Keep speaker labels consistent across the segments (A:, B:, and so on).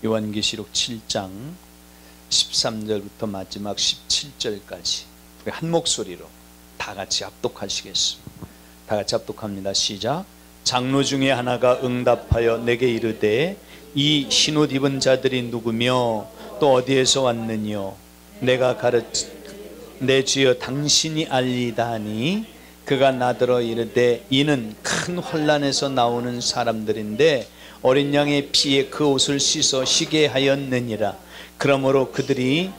A: 요한계시록 7장 13절부터 마지막 17절까지 우리 한 목소리로 다 같이 합독하시겠습니다. 다 같이 합독합니다. 시작. 장로 중에 하나가 응답하여 내게 이르되 이 흰옷 입은 자들이 누구며 또 어디에서 왔느뇨? 내가 내 주여 당신이 알리다 하니 그가 나더러 이르되 이는 큰 환난에서 나오는 사람들인데 어린 양의 피에 그 옷을 씻어 쉬게 하였느니라. 그러므로 그들이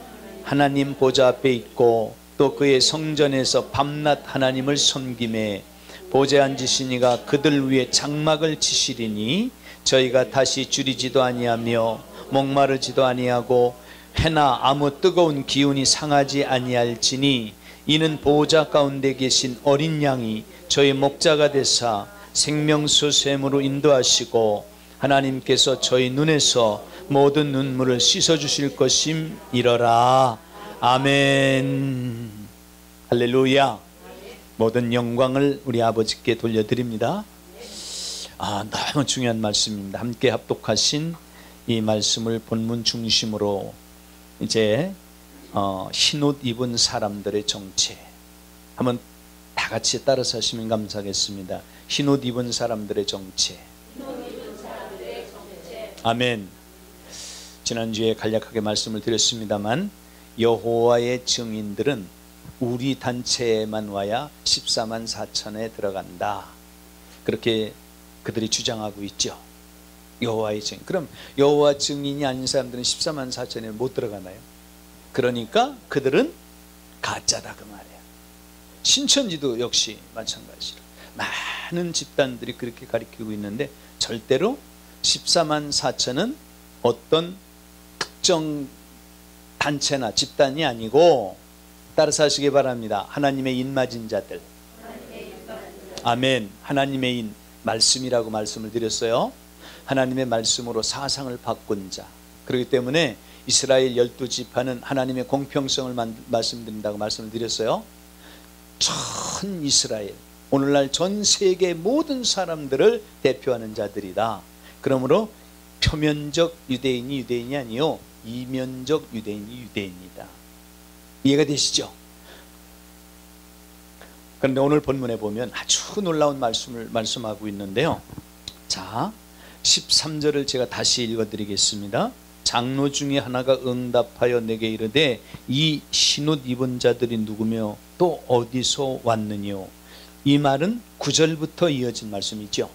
A: 하나님 보좌 앞에 있고 또 그의 성전에서 밤낮 하나님을 섬기매 보좌에 앉으시니가 그들 위에 장막을 치시리니 저희가 다시 줄이지도 아니하며 목마르지도 아니하고 해나 아무 뜨거운 기운이 상하지 아니할지니 이는 보호자 가운데 계신 어린 양이 저희 목자가 되사 생명수 샘으로 인도하시고 하나님께서 저희 눈에서 모든 눈물을 씻어주실 것임이러라. 아멘. 할렐루야. 모든 영광을 우리 아버지께 돌려드립니다. 너무 중요한 말씀입니다. 함께 합독하신 이 말씀을 본문 중심으로 이제 흰옷 입은 사람들의 정체 한번 다 같이 따라서 하시면 감사하겠습니다. 흰옷 입은 사람들의 정체. 아멘. 지난주에 간략하게 말씀을 드렸습니다만 여호와의 증인들은 우리 단체에만 와야 14만 4천에 들어간다. 그렇게 그들이 주장하고 있죠. 여호와의 증인. 그럼 여호와 증인이 아닌 사람들은 14만 4천에 못 들어가나요? 그러니까 그들은 가짜다 그 말이에요. 신천지도 역시 마찬가지로 많은 집단들이 그렇게 가리키고 있는데 절대로 14만 4천은 어떤 특정 단체나 집단이 아니고 따라서 하시기 바랍니다. 하나님의 인 맞은 자들. 아멘. 하나님의 인 말씀이라고 말씀을 드렸어요. 하나님의 말씀으로 사상을 바꾼 자. 그렇기 때문에 이스라엘 12지파는 하나님의 공평성을 말씀드린다고 말씀을 드렸어요. 전 이스라엘, 오늘날 전 세계 모든 사람들을 대표하는 자들이다. 그러므로 표면적 유대인이 아니요 이면적 유대인이 유대인이다. 이해가 되시죠? 그런데 오늘 본문에 보면 아주 놀라운 말씀을 말씀하고 있는데요. 자, 13절을 제가 다시 읽어드리겠습니다. 장로 중에 하나가 응답하여 내게 이르되 이 흰옷 입은 자들이 누구며 또 어디서 왔느뇨? 이 말은 9절부터 이어진 말씀이죠.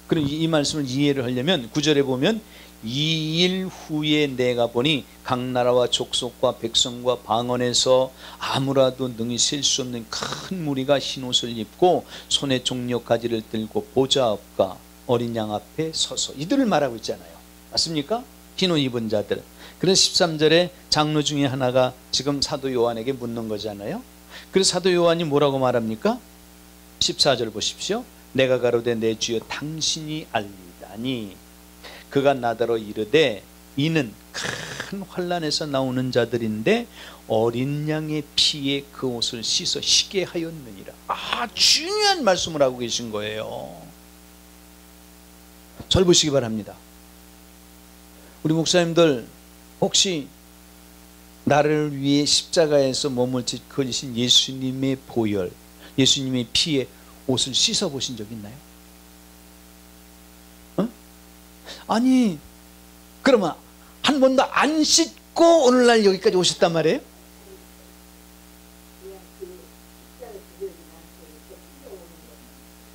A: 그럼 이 말씀을 이해를 하려면 9절에 보면 2일 후에 내가 보니 각 나라와 족속과 백성과 방언에서 아무라도 능히 셀 수 없는 큰 무리가 흰옷을 입고 손에 종려 가지를 들고 보좌 앞과 어린 양 앞에 서서 이들을 말하고 있잖아요. 맞습니까? 흰옷 입은 자들. 그래서 13절에 장로 중에 하나가 지금 사도 요한에게 묻는 거잖아요. 그래서 사도 요한이 뭐라고 말합니까? 14절 보십시오. 내가 가로되 내 주여 당신이 알리다니 그가 나더러 이르되 이는 큰 환난에서 나오는 자들인데 어린 양의 피에 그 옷을 씻어 쉬게 하였느니라. 중요한 말씀을 하고 계신 거예요. 절 보시기 바랍니다. 우리 목사님들 혹시 나를 위해 십자가에서 몸을 짓거리신 예수님의 보혈, 예수님의 피에 옷을 씻어 보신 적 있나요? 아니 그러면 한 번도 안 씻고 오늘날 여기까지 오셨단 말이에요?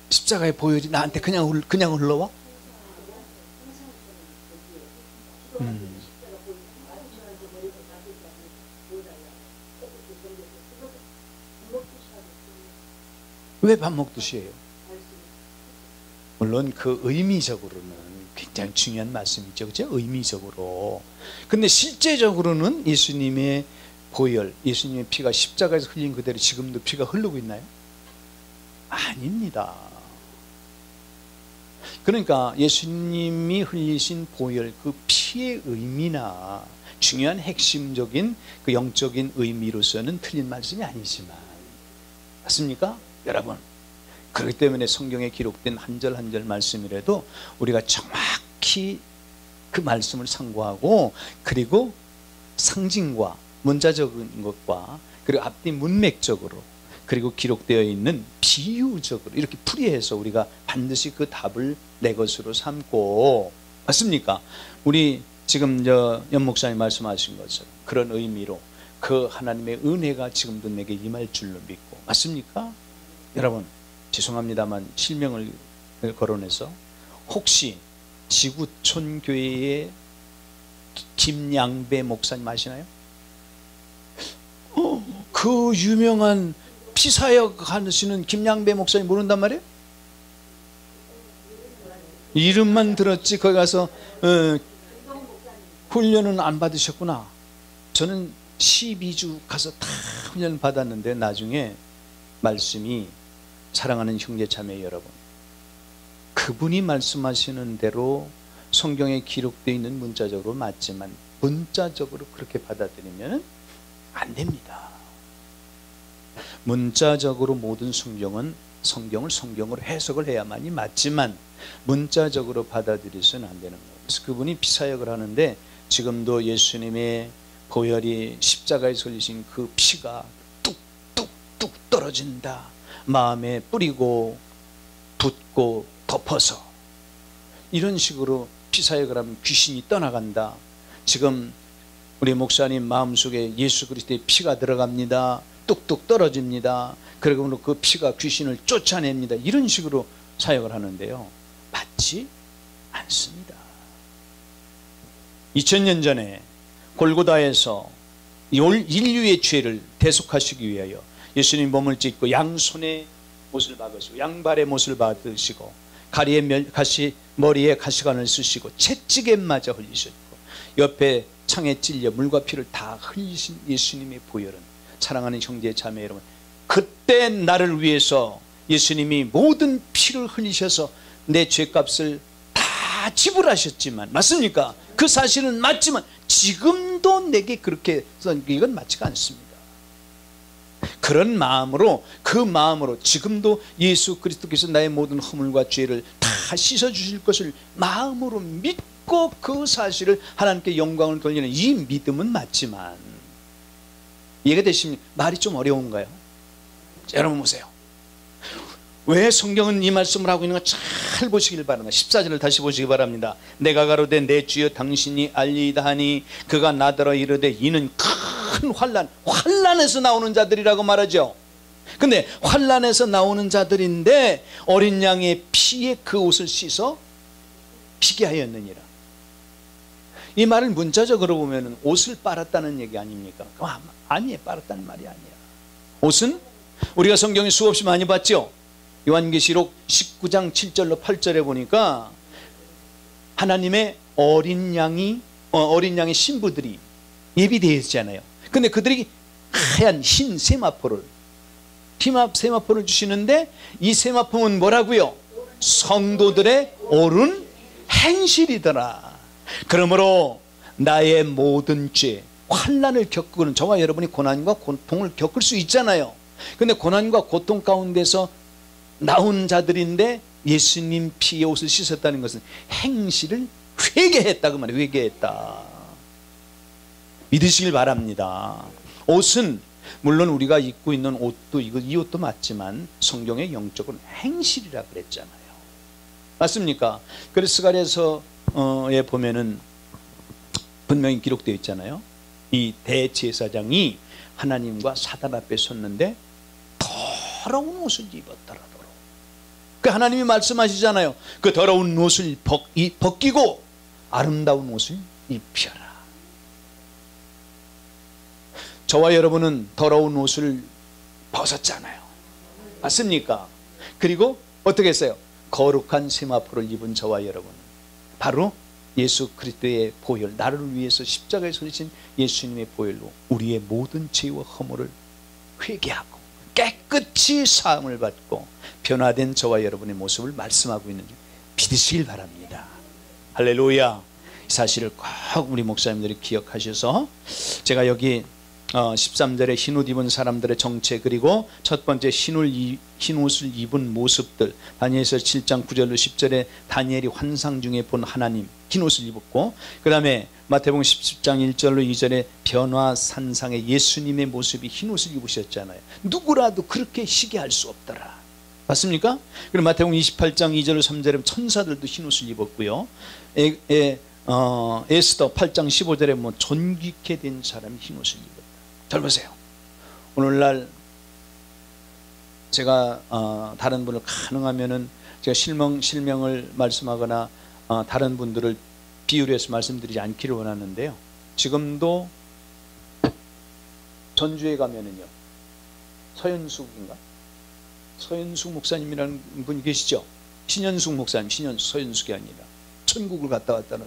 A: 십자가의 보혈이 나한테 그냥 흘러와? 왜 밥 먹듯이 해요? 물론 그 의미적으로는 굉장히 중요한 말씀이죠. 그죠? 의미적으로. 근데 실제적으로는 예수님의 보혈, 예수님의 피가 십자가에서 흘린 그대로 지금도 피가 흐르고 있나요? 아닙니다. 그러니까 예수님이 흘리신 보혈, 그 피의 의미나 중요한 핵심적인 그 영적인 의미로서는 틀린 말씀이 아니지만, 맞습니까? 여러분, 그렇기 때문에 성경에 기록된 한 절 한 절 말씀이라도 우리가 정확히 그 말씀을 상고하고, 그리고 상징과 문자적인 것과 그리고 앞뒤 문맥적으로 그리고 기록되어 있는 비유적으로 이렇게 풀이해서 우리가 반드시 그 답을 내 것으로 삼고, 맞습니까? 우리 지금 연 목사님 말씀하신 것처럼 그런 의미로 그 하나님의 은혜가 지금도 내게 임할 줄로 믿고, 맞습니까? 여러분, 죄송합니다만 실명을 거론해서 혹시 지구촌 교회의 김양배 목사님 아시나요? 그 유명한 피사역 하시는 김양배 목사님 모른단 말이에요? 이름만 들었지 거기 가서 훈련은 안 받으셨구나. 저는 12주 가서 다 훈련 받았는데 나중에 말씀이, 사랑하는 형제 자매 여러분, 그분이 말씀하시는 대로 성경에 기록되어 있는 문자적으로 맞지만 문자적으로 그렇게 받아들이면 안 됩니다. 문자적으로 모든 성경을 성경으로 해석을 해야만이 맞지만 문자적으로 받아들여서는 안 되는 거예요. 그래서 그분이 피사역을 하는데 지금도 예수님의 보혈이 십자가에 설리신 그 피가 뚝뚝뚝 떨어진다, 마음에 뿌리고 붓고 덮어서, 이런 식으로 피사역을 하면 귀신이 떠나간다. 지금 우리 목사님 마음속에 예수 그리스도의 피가 들어갑니다. 뚝뚝 떨어집니다. 그리고 그 피가 귀신을 쫓아냅니다. 이런 식으로 사역을 하는데요, 맞지 않습니다. 2000년 전에 골고다에서 인류의 죄를 대속하시기 위하여 예수님 몸을 찢고 양손에 못을 박으시고 양발에 못을 받으시고 머리에 가시관을 쓰시고 채찍에 맞아 흘리셨고 옆에 창에 찔려 물과 피를 다 흘리신 예수님의 보혈은, 사랑하는 형제 자매 여러분, 그때 나를 위해서 예수님이 모든 피를 흘리셔서 내 죄값을 다 지불하셨지만, 맞습니까? 그 사실은 맞지만 지금도 내게 그렇게 이건 맞지가 않습니다. 그런 마음으로, 그 마음으로 지금도 예수 그리스도께서 나의 모든 허물과 죄를 다 씻어주실 것을 마음으로 믿고 그 사실을 하나님께 영광을 돌리는 이 믿음은 맞지만, 이해가 되십니까? 말이 좀 어려운가요? 여러분 보세요. 왜 성경은 이 말씀을 하고 있는 거 잘 보시길 바랍니다. 14절을 다시 보시기 바랍니다. 내가 가로되 내 주여 당신이 알리이다 하니 그가 나더러 이르되 이는 큰 환난에서 나오는 자들이라고 말하죠. 근데 환난에서 나오는 자들인데 어린 양의 피에 그 옷을 씻어 피게 하였느니라. 이 말을 문자적으로 보면 옷을 빨았다는 얘기 아닙니까? 아니에요. 빨았다는 말이 아니야. 옷은 우리가 성경에 수없이 많이 봤죠. 요한계시록 19장 7절로 8절에 보니까 하나님의 어린 양의 신부들이 예비되어 있잖아요. 근데 그들이 하얀 흰 세마포를 주시는데, 이 세마포는 뭐라고요? 성도들의 옳은 행실이더라. 그러므로 나의 모든 죄, 환난을 겪고는 저와 여러분이 고난과 고통을 겪을 수 있잖아요. 근데 고난과 고통 가운데서 나온 자들인데 예수님 피의 옷을 씻었다는 것은 행실을 회개했다, 그 말이에요. 회개했다. 믿으시길 바랍니다. 옷은 물론 우리가 입고 있는 옷도 이 옷도 맞지만 성경의 영적으로는 행실이라 그랬잖아요. 맞습니까? 그래서 스가랴서에 보면은 분명히 기록되어 있잖아요. 이 대제사장이 하나님과 사단 앞에 섰는데 더러운 옷을 입었더라도록, 그 하나님이 말씀하시잖아요. 그 더러운 옷을 벗기고 아름다운 옷을 입혀라. 저와 여러분은 더러운 옷을 벗었잖아요. 맞습니까? 그리고 어떻게 했어요? 거룩한 세마포를 입은 저와 여러분은 바로 예수 그리스도의 보혈, 나를 위해서 십자가에 설리신 예수님의 보혈로 우리의 모든 죄와 허물을 회개하고 깨끗이 사함을 받고 변화된 저와 여러분의 모습을 말씀하고 있는 줄 믿으시길 바랍니다. 할렐루야. 이 사실을 꼭 우리 목사님들이 기억하셔서, 제가 여기 13절에 흰옷 입은 사람들의 정체, 그리고 첫 번째 흰옷을 입은 모습들, 다니엘서 7장 9절로 10절에 다니엘이 환상 중에 본 하나님 흰옷을 입었고, 그 다음에 마태복음 10장 1절로 2절에 변화산상의 예수님의 모습이 흰옷을 입으셨잖아요. 누구라도 그렇게 시기할 수 없더라. 맞습니까? 그리고 마태복음 28장 2절로 3절에 천사들도 흰옷을 입었고요. 에스더 8장 15절에 뭐 존귀케 된 사람이 흰옷을 입었다. 잘 보세요. 오늘날 제가 다른 분을 가능하면은 제가 실명을 말씀하거나 다른 분들을 비유를 해서 말씀드리지 않기를 원하는데요. 지금도 전주에 가면은요, 서현숙 목사님이라는 분이 계시죠? 신현숙 목사님, 서현숙이 아니라 천국을 갔다 왔다는.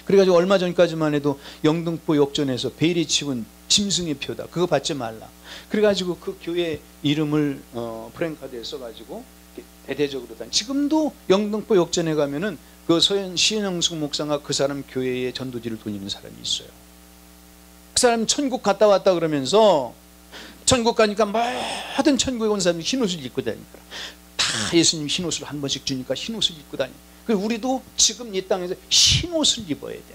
A: 그래가지고 얼마 전까지만 해도 영등포 역전에서 베일이 치운 짐승의 표다, 그거 받지 말라. 그래가지고 그 교회 이름을 프랭카드에 써가지고 대대적으로 지금도 영등포 역전에 가면은 그 신영숙 목사가 그 사람 교회의 전도지를 돌리는 사람이 있어요. 그 사람 천국 갔다 왔다 그러면서, 천국 가니까 모든 천국에 온 사람이 흰옷을 입고 다니니까 다 예수님 흰옷을 한 번씩 주니까 흰옷을 입고 다니. 우리도 지금 이 땅에서 흰옷을 입어야 된다.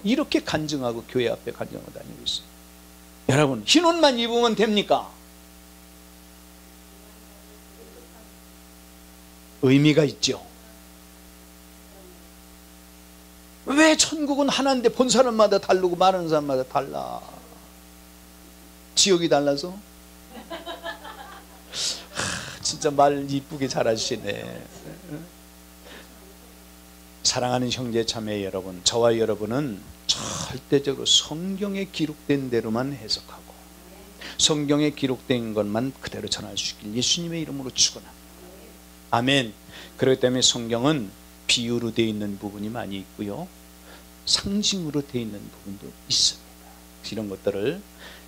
A: 이렇게 간증하고 교회 앞에 간증하고 다니고 있어요. 여러분, 흰옷만 입으면 됩니까? 의미가 있죠. 왜 천국은 하나인데 본 사람마다 다르고 말하는 사람마다 달라? 지역이 달라서? 진짜 말 이쁘게 잘하시네. 사랑하는 형제 자매 여러분, 저와 여러분은 절대적으로 성경에 기록된 대로만 해석하고 성경에 기록된 것만 그대로 전할 수 있길 예수님의 이름으로 축원합니다. 아멘. 그렇기 때문에 성경은 비유로 되어 있는 부분이 많이 있고요, 상징으로 되어 있는 부분도 있습니다. 이런 것들을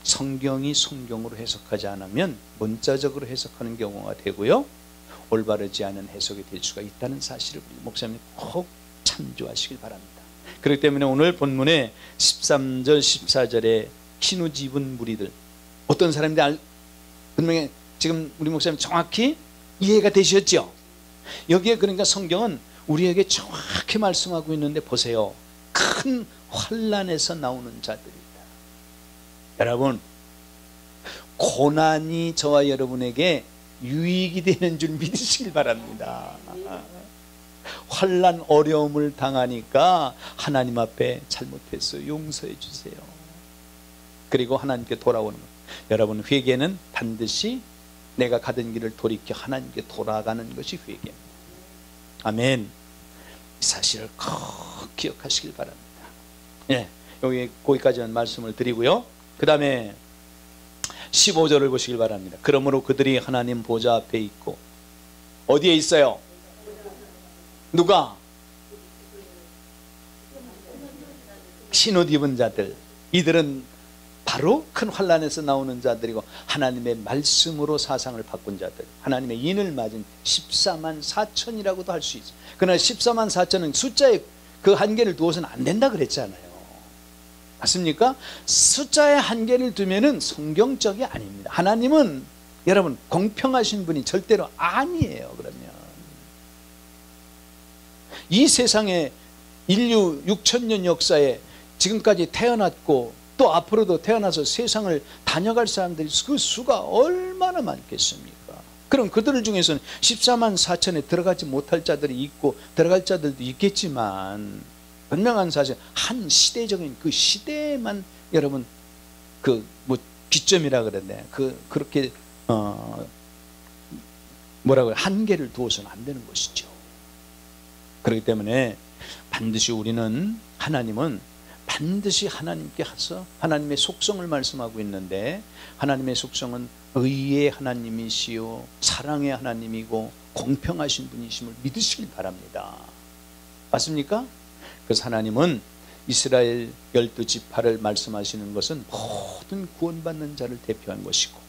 A: 성경이 성경으로 해석하지 않으면 문자적으로 해석하는 경우가 되고요, 올바르지 않은 해석이 될 수가 있다는 사실을 우리 목사님 꼭 참조하시길 바랍니다. 그렇기 때문에 오늘 본문의 13절 14절에 흰옷 입은 무리들, 어떤 사람인데 분명히 지금 우리 목사님 정확히 이해가 되셨죠? 여기에 그러니까 성경은 우리에게 정확히 말씀하고 있는데, 보세요. 큰 환난에서 나오는 자들이다. 여러분, 고난이 저와 여러분에게 유익이 되는 줄 믿으시길 바랍니다. 환난 어려움을 당하니까 하나님 앞에 잘못했어요, 용서해 주세요. 그리고 하나님께 돌아오는 것. 여러분, 회개는 반드시 내가 가던 길을 돌이켜 하나님께 돌아가는 것이 회개입니다. 아멘. 이 사실을 꼭 기억하시길 바랍니다. 예, 여기 거기까지만 말씀을 드리고요, 그 다음에 15절을 보시길 바랍니다. 그러므로 그들이 하나님 보좌 앞에 있고, 어디에 있어요? 누가? 흰옷 입은 자들. 이들은 바로 큰 환난에서 나오는 자들이고 하나님의 말씀으로 사상을 바꾼 자들, 하나님의 인을 맞은 14만 4천이라고도 할 수 있어요. 그러나 14만 4천은 숫자에 그 한계를 두어서는 안 된다 그랬잖아요. 맞습니까? 숫자의 한계를 두면은 성경적이 아닙니다. 하나님은 여러분 공평하신 분이 절대로 아니에요. 그러면 이 세상에 인류 6천년 역사에 지금까지 태어났고 또 앞으로도 태어나서 세상을 다녀갈 사람들이 그 수가 얼마나 많겠습니까? 그럼 그들 중에서는 14만 4천에 들어가지 못할 자들이 있고 들어갈 자들도 있겠지만, 분명한 사실 한 시대적인 그 시대에만 여러분 그 뭐 기점이라 그러네, 그렇게 뭐라고요, 한계를 두어서는 안 되는 것이죠. 그렇기 때문에 반드시 우리는, 하나님은 반드시 하나님께 가서 하나님의 속성을 말씀하고 있는데, 하나님의 속성은 의의 하나님이시요 사랑의 하나님이고 공평하신 분이심을 믿으시길 바랍니다. 맞습니까? 그래서 하나님은 이스라엘 12지파를 말씀하시는 것은 모든 구원받는 자를 대표한 것이고,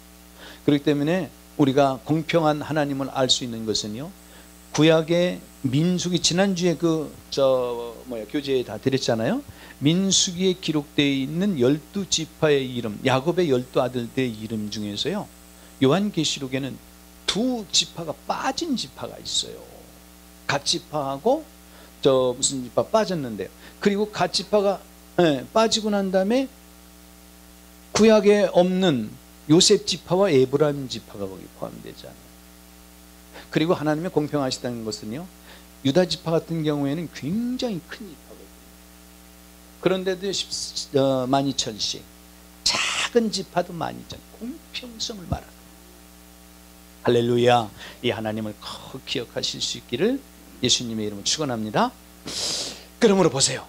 A: 그렇기 때문에 우리가 공평한 하나님을 알 수 있는 것은요, 구약의 민수기, 지난주에 교재에 다 드렸잖아요. 민수기에 기록되어 있는 12지파의 이름, 야곱의 12아들들의 이름 중에서요, 요한계시록에는 2지파가 빠진 지파가 있어요. 갓지파하고 저 무슨 지파 빠졌는데요. 그리고 갓지파가 빠지고 난 다음에 구약에 없는 요셉 지파와 에브라임 지파가 거기 포함되잖아요. 그리고 하나님의 공평하시다는 것은요, 유다 지파 같은 경우에는 굉장히 큰 지파거든요. 그런데도 12,000씩, 작은 지파도 12,000, 공평성을 말합니다. 할렐루야. 이 하나님을 꼭 기억하실 수 있기를 예수님의 이름으로 축원합니다. 그러므로 보세요,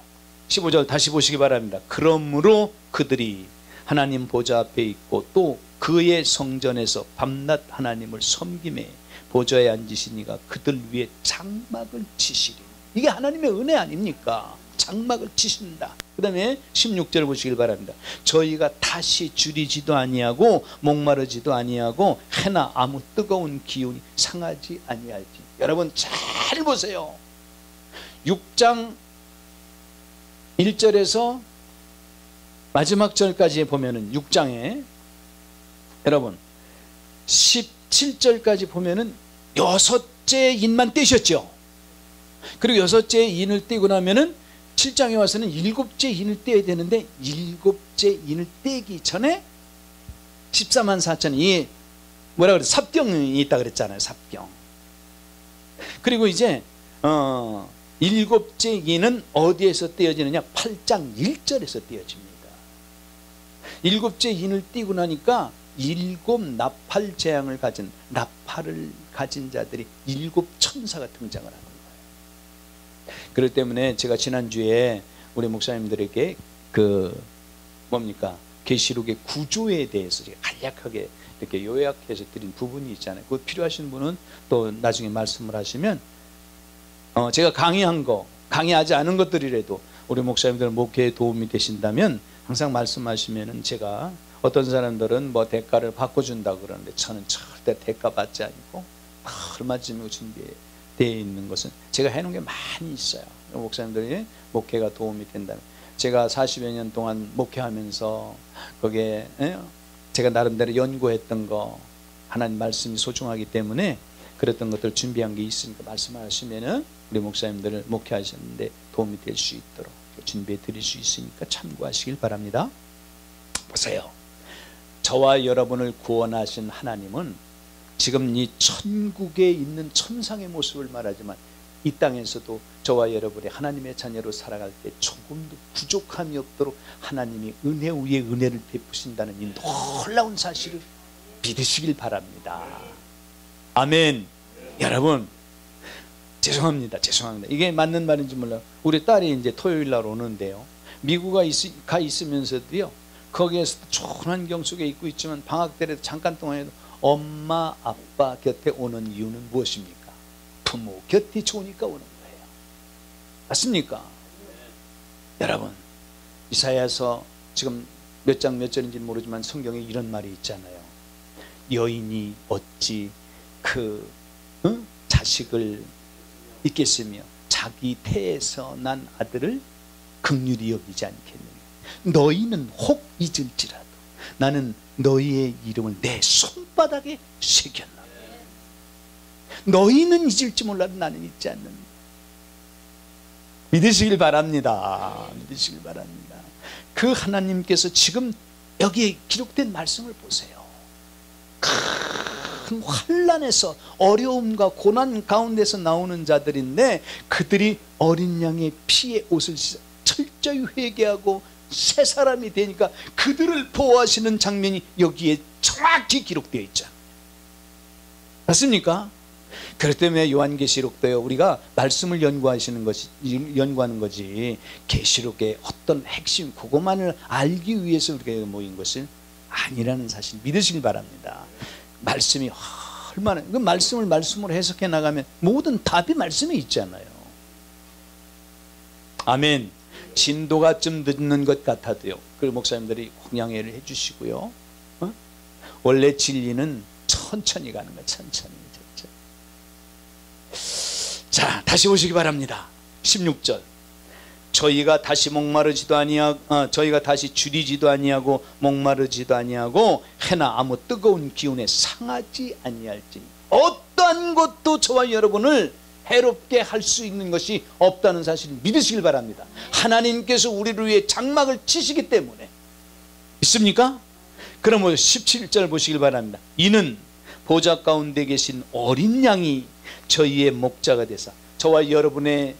A: 15절 다시 보시기 바랍니다. 그러므로 그들이 하나님 보좌 앞에 있고 또 그의 성전에서 밤낮 하나님을 섬김에 보좌에 앉으시니가 그들 위에 장막을 치시리. 이게 하나님의 은혜 아닙니까? 장막을 치신다. 그 다음에 16절 보시길 바랍니다. 저희가 다시 줄이지도 아니하고 목마르지도 아니하고 해나 아무 뜨거운 기운이 상하지 아니할지. 여러분 잘 보세요. 6장 1절에서 마지막 절까지 보면은 6장에 여러분 17절까지 보면은 6째 인만 떼셨죠. 그리고 6째 인을 떼고 나면은 7장에 와서는 7째 인을 떼야 되는데 7째 인을 떼기 전에 14만 4천이 뭐라 그래, 삽경이 있다 그랬잖아요. 삽경. 그리고 이제 7째 인은 어디에서 떼어지느냐? 8장 1절에서 떼어집니다. 7째 인을 떼고 나니까 7 나팔 재앙을 가진, 나팔을 가진 자들이 7 천사가 등장을 하는 거예요. 그렇기 때문에 제가 지난주에 우리 목사님들에게 계시록의 구조에 대해서 제가 간략하게 이렇게 요약해서 드린 부분이 있잖아요. 그 필요하신 분은 또 나중에 말씀을 하시면, 제가 강의한 거, 강의하지 않은 것들이라도 우리 목사님들 목회에 도움이 되신다면 항상 말씀하시면은, 제가 어떤 사람들은 뭐 대가를 바꿔준다고 그러는데 저는 절대 대가 받지 않고 얼마쯤이고 준비되어 있는 것은 제가 해놓은 게 많이 있어요. 목사님들이 목회가 도움이 된다면, 제가 40여 년 동안 목회하면서 거기에 제가 나름대로 연구했던 거, 하나님 말씀이 소중하기 때문에 그랬던 것들 준비한 게 있으니까 말씀하시면은 우리 목사님들을 목회하셨는데 도움이 될 수 있도록 준비해 드릴 수 있으니까 참고하시길 바랍니다. 보세요, 저와 여러분을 구원하신 하나님은 지금 이 천국에 있는 천상의 모습을 말하지만 이 땅에서도 저와 여러분이 하나님의 자녀로 살아갈 때 조금도 부족함이 없도록 하나님이 은혜 위에 은혜를 베푸신다는 이 놀라운 사실을 믿으시길 바랍니다. 아멘. 여러분 죄송합니다. 이게 맞는 말인지 몰라요. 우리 딸이 이제 토요일 날 오는데요, 미국에 가 있으면서도요, 거기에서 좋은 환경 속에 있고 있지만 방학 때라도 잠깐 동안에도 엄마 아빠 곁에 오는 이유는 무엇입니까? 부모 곁이 좋으니까 오는 거예요. 맞습니까? 여러분, 이사야서 지금 몇 장 몇 절인지 모르지만 성경에 이런 말이 있잖아요. 여인이 어찌 자식을 있겠으며 자기 태에서 난 아들을 긍휼히 여기지 않겠느냐. 너희는 혹 잊을지라도 나는 너희의 이름을 내 손바닥에 새겼노라. 너희는 잊을지 몰라도 나는 잊지 않는다. 믿으시길 바랍니다. 믿으시길 바랍니다. 그 하나님께서 지금 여기에 기록된 말씀을 보세요. 큰 환난에서, 어려움과 고난 가운데서 나오는 자들인데 그들이 어린 양의 피에 옷을 철저히 회개하고 새 사람이 되니까 그들을 보호하시는 장면이 여기에 정확히 기록되어 있죠. 맞습니까? 그렇기 때문에 요한계시록도요, 우리가 말씀을 연구하는 거지 계시록의 어떤 핵심 그것만을 알기 위해서 우리가 모인 것은 아니라는 사실 믿으시길 바랍니다. 말씀이 얼마나, 그 말씀으로 해석해 나가면 모든 답이 말씀에 있잖아요. 아멘. 진도가 좀 늦는 것 같아도요, 그 목사님들이 양해를 해주시고요, 원래 진리는 천천히 가는 거예요. 천천히. 자, 다시 보시기 바랍니다. 16절. 저희가 다시 목마르지도 아니하고 저희가 다시 줄이지도 아니하고 목마르지도 아니하고 해나 아무 뜨거운 기운에 상하지 아니할지니 어떠한 것도 저와 여러분을 해롭게 할 수 있는 것이 없다는 사실을 믿으시길 바랍니다. 하나님께서 우리를 위해 장막을 치시기 때문에. 있습니까? 그럼 17절 보시길 바랍니다. 이는 보좌 가운데 계신 어린 양이 저희의 목자가 되사 저와 여러분의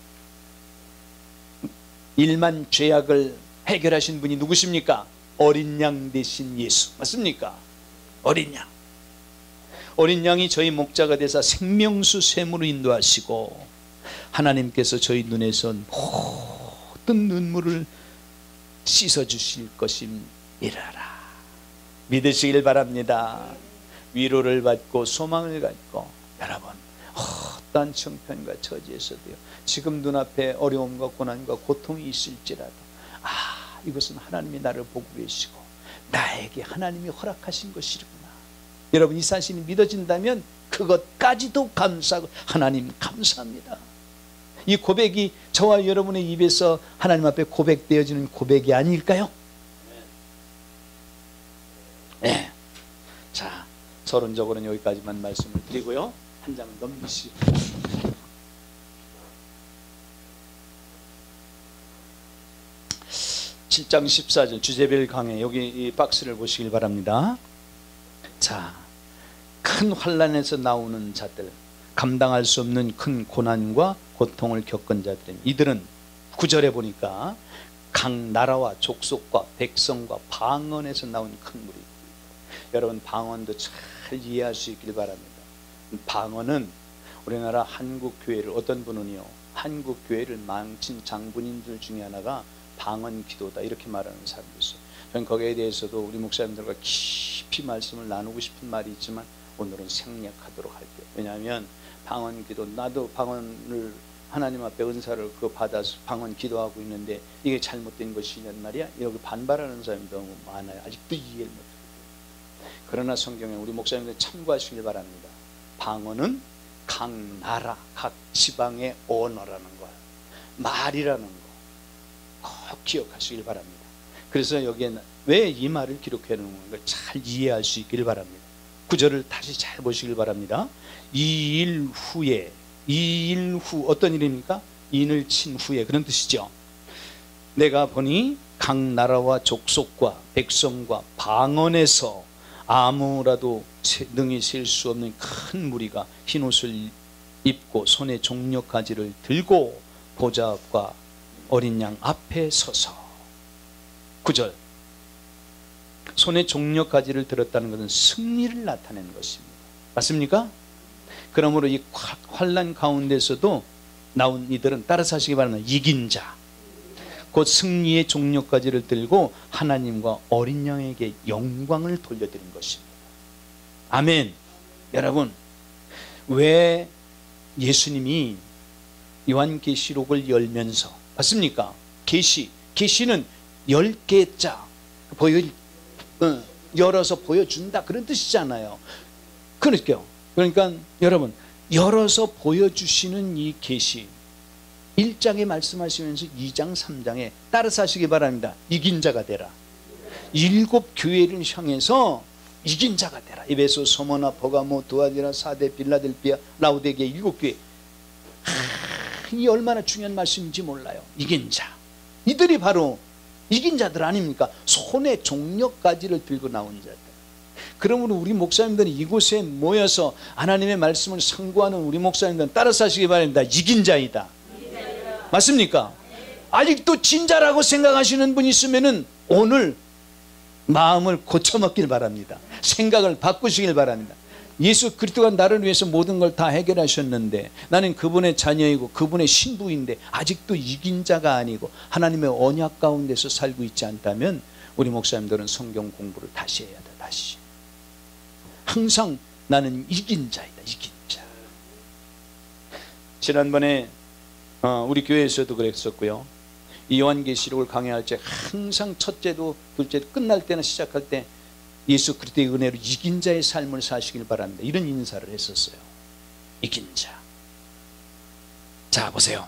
A: 일만 죄악을 해결하신 분이 누구십니까? 어린 양 되신 예수. 맞습니까? 어린 양. 어린 양이 저희 목자가 되사 생명수 샘으로 인도하시고 하나님께서 저희 눈에서 모든 눈물을 씻어주실 것임이라라. 믿으시길 바랍니다. 위로를 받고 소망을 갖고 여러분 어떠한 형편과 처지에서도요 지금 눈앞에 어려움과 고난과 고통이 있을지라도 이것은 하나님이 나를 보고 계시고 나에게 하나님이 허락하신 것이구나. 여러분 이 사실이 믿어진다면 그것까지도 감사하고 하나님 감사합니다. 이 고백이 저와 여러분의 입에서 하나님 앞에 고백되어지는 고백이 아닐까요? 네. 자, 서론적으로는 여기까지만 말씀을 드리고요. 한 장을 넘기시죠. 7장 14절 주제별 강해. 여기 이 박스를 보시길 바랍니다. 자, 큰 환난에서 나오는 자들, 감당할 수 없는 큰 고난과 고통을 겪은 자들, 이들은 9절에 보니까 각 나라와 족속과 백성과 방언에서 나온 큰 무리. 여러분 방언도 잘 이해할 수 있길 바랍니다. 방언은 우리나라 한국교회를 어떤 분은요 한국교회를 망친 장군인들 중에 하나가 방언 기도다 이렇게 말하는 사람도 있어요. 저는 거기에 대해서도 우리 목사님들과 깊이 말씀을 나누고 싶은 말이 있지만 오늘은 생략하도록 할게요. 왜냐하면 방언 기도, 나도 방언을 하나님 앞에 은사를 받아서 방언 기도하고 있는데 이게 잘못된 것이냔 말이야. 여기 반발하는 사람이 너무 많아요. 아직도 이해를 못해요. 그러나 성경에 우리 목사님들 참고하시길 바랍니다. 방언은 각 나라, 각 지방의 언어라는 거예요. 말이라는 거 꼭 기억하시길 바랍니다. 그래서 여기에 왜 이 말을 기록해 놓은 걸 잘 이해할 수 있기를 바랍니다. 구절을 다시 잘 보시길 바랍니다. 2일 후 어떤 일입니까? 인을 친 후에 그런 뜻이죠. 내가 보니 각 나라와 족속과 백성과 방언에서 아무라도 능히 셀 수 없는 큰 무리가 흰옷을 입고 손에 종려가지를 들고 보좌 앞과 어린 양 앞에 서서. 9절 손에 종려가지를 들었다는 것은 승리를 나타내는 것입니다. 맞습니까? 그러므로 이 환난 가운데서도 나온 이들은 따라서 하시기 바랍니다. 이긴 자, 곧 승리의 종려가지를 들고 하나님과 어린 양에게 영광을 돌려드린 것입니다. 아멘. 여러분 왜 예수님이 요한계시록을 열면서 맞습니까? 계시는 10개자 열어서 보여준다 그런 뜻이잖아요. 그러니까 여러분 열어서 보여주시는 이 계시 1장에 말씀하시면서 2장 3장에 따라서 하시기 바랍니다. 이긴 자가 되라. 7 교회를 향해서 이긴 자가 되라. 에베소, 서머나, 버가모, 두아디라, 사대, 빌라델피아, 라우디게아 7 교회. 이 얼마나 중요한 말씀인지 몰라요. 이긴 자. 이들이 바로 이긴 자들 아닙니까? 손에 종려가지를 들고 나온 자들. 그러므로 우리 목사님들이 이곳에 모여서 하나님의 말씀을 상고하는 우리 목사님들은 따라서 하시기 바랍니다. 이긴 자이다. 맞습니까? 아직도 진자라고 생각하시는 분이 있으면은 오늘 마음을 고쳐먹길 바랍니다. 생각을 바꾸시길 바랍니다. 예수 그리스도가 나를 위해서 모든 걸 다 해결하셨는데 나는 그분의 자녀이고 그분의 신부인데 아직도 이긴 자가 아니고 하나님의 언약 가운데서 살고 있지 않다면 우리 목사님들은 성경 공부를 다시 해야 돼. 다시. 항상 나는 이긴 자이다. 이긴 자. 지난번에 우리 교회에서도 그랬었고요. 이 요한계시록을 강해할 때 항상 첫째도 둘째도 끝날 때나 시작할 때 예수 그리스도의 은혜로 이긴 자의 삶을 사시길 바랍니다. 이런 인사를 했었어요. 이긴 자. 자 보세요.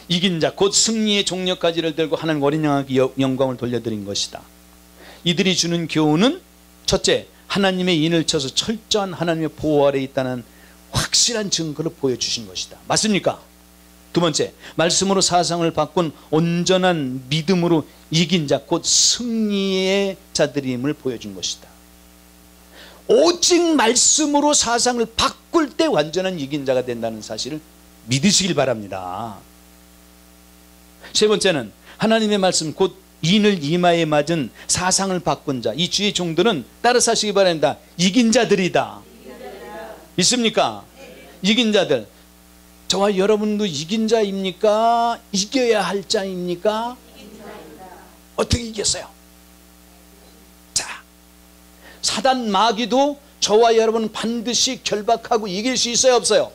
A: 이긴 자 곧 승리의 종려가지를 들고 하나님 어린 양에게 영광을 돌려드린 것이다. 이들이 주는 교훈은 첫째, 하나님의 인을 쳐서 철저한 하나님의 보호 아래 있다는 확실한 증거를 보여주신 것이다. 맞습니까? 두 번째, 말씀으로 사상을 바꾼 온전한 믿음으로 이긴 자 곧 승리의 자들임을 보여준 것이다. 오직 말씀으로 사상을 바꿀 때 완전한 이긴 자가 된다는 사실을 믿으시길 바랍니다. 세 번째는 하나님의 말씀 곧 인을 이마에 맞은 사상을 바꾼 자, 이 주의 종들은 따라 사시기 바랍니다. 이긴 자들이다. 있습니까? 이긴 자들. 저와 여러분도 이긴 자입니까? 이겨야 할 자입니까? 어떻게 이겼어요? 자, 사단 마귀도 저와 여러분은 반드시 결박하고 이길 수 있어요, 없어요?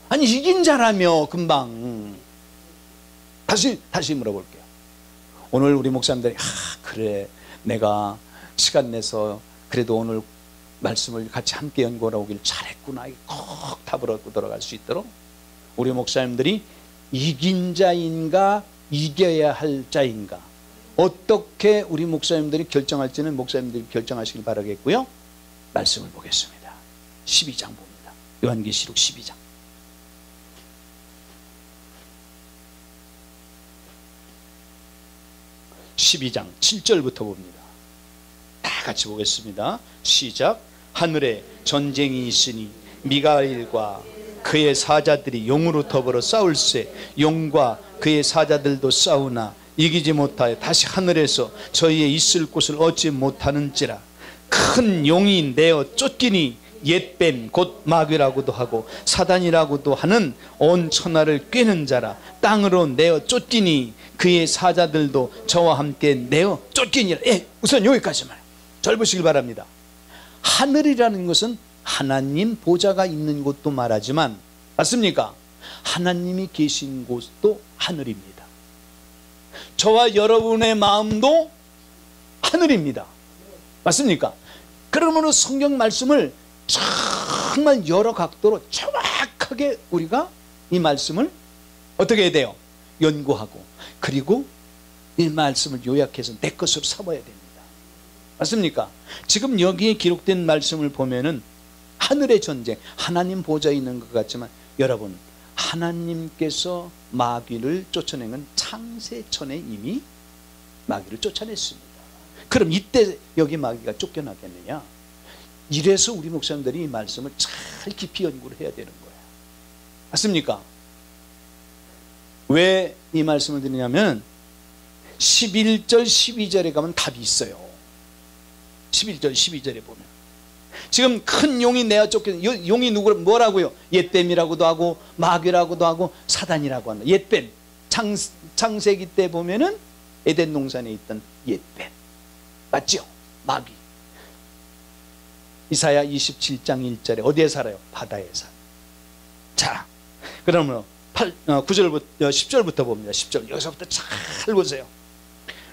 A: 아니, 이긴 자라며 금방. 다시 물어볼게요. 오늘 우리 목사님들이 그래, 내가 시간 내서 그래도 오늘 말씀을 같이 함께 연구하러 오길 잘했구나, 꼭 답을 얻고 돌아갈 수 있도록 우리 목사님들이 이긴 자인가 이겨야 할 자인가 어떻게 우리 목사님들이 결정할지는 목사님들이 결정하시길 바라겠고요. 말씀을 보겠습니다. 12장 봅니다. 요한계시록 12장. (12장) 7절부터 봅니다. 다 같이 보겠습니다. 시작. 하늘에 전쟁이 있으니 미가엘과 그의 사자들이 용으로 더불어 싸울세. 용과 그의 사자들도 싸우나 이기지 못하여 다시 하늘에서 저희의 있을 곳을 얻지 못하는지라. 큰 용이 내어 쫓기니 옛뱀 곧 마귀라고도 하고 사단이라고도 하는 온 천하를 꿰는 자라. 땅으로 내어 쫓기니 그의 사자들도 저와 함께 내어 쫓기니라. 우선 여기까지만 잘 보시길 바랍니다. 하늘이라는 것은 하나님 보좌가 있는 곳도 말하지만, 맞습니까? 하나님이 계신 곳도 하늘입니다. 저와 여러분의 마음도 하늘입니다. 맞습니까? 그러므로 성경 말씀을 정말 여러 각도로 정확하게 우리가 이 말씀을 어떻게 해야 돼요? 연구하고, 그리고 이 말씀을 요약해서 내 것으로 삼아야 됩니다. 맞습니까? 지금 여기에 기록된 말씀을 보면은 하늘의 전쟁, 하나님 보좌에 있는 것 같지만, 여러분, 하나님께서 마귀를 쫓아낸 건 창세전에 이미 마귀를 쫓아냈습니다. 그럼 이때 여기 마귀가 쫓겨나겠느냐? 이래서 우리 목사님들이 이 말씀을 잘 깊이 연구를 해야 되는 거예요. 맞습니까? 왜 이 말씀을 드리냐면 11절 12절에 가면 답이 있어요. 11절 12절에 보면 지금 큰 용이 내어 쫓겨, 용이 뭐라고요? 옛뱀이라고도 하고 마귀라고도 하고 사단이라고 한다. 옛뱀, 창세기 때 보면은 에덴 동산에 있던 옛뱀 맞죠? 마귀. 이사야 27장 1절에 어디에 살아요? 바다에 살아요. 자, 그러면 9절부터 10절부터 봅니다. 10절 여기서부터 잘 보세요.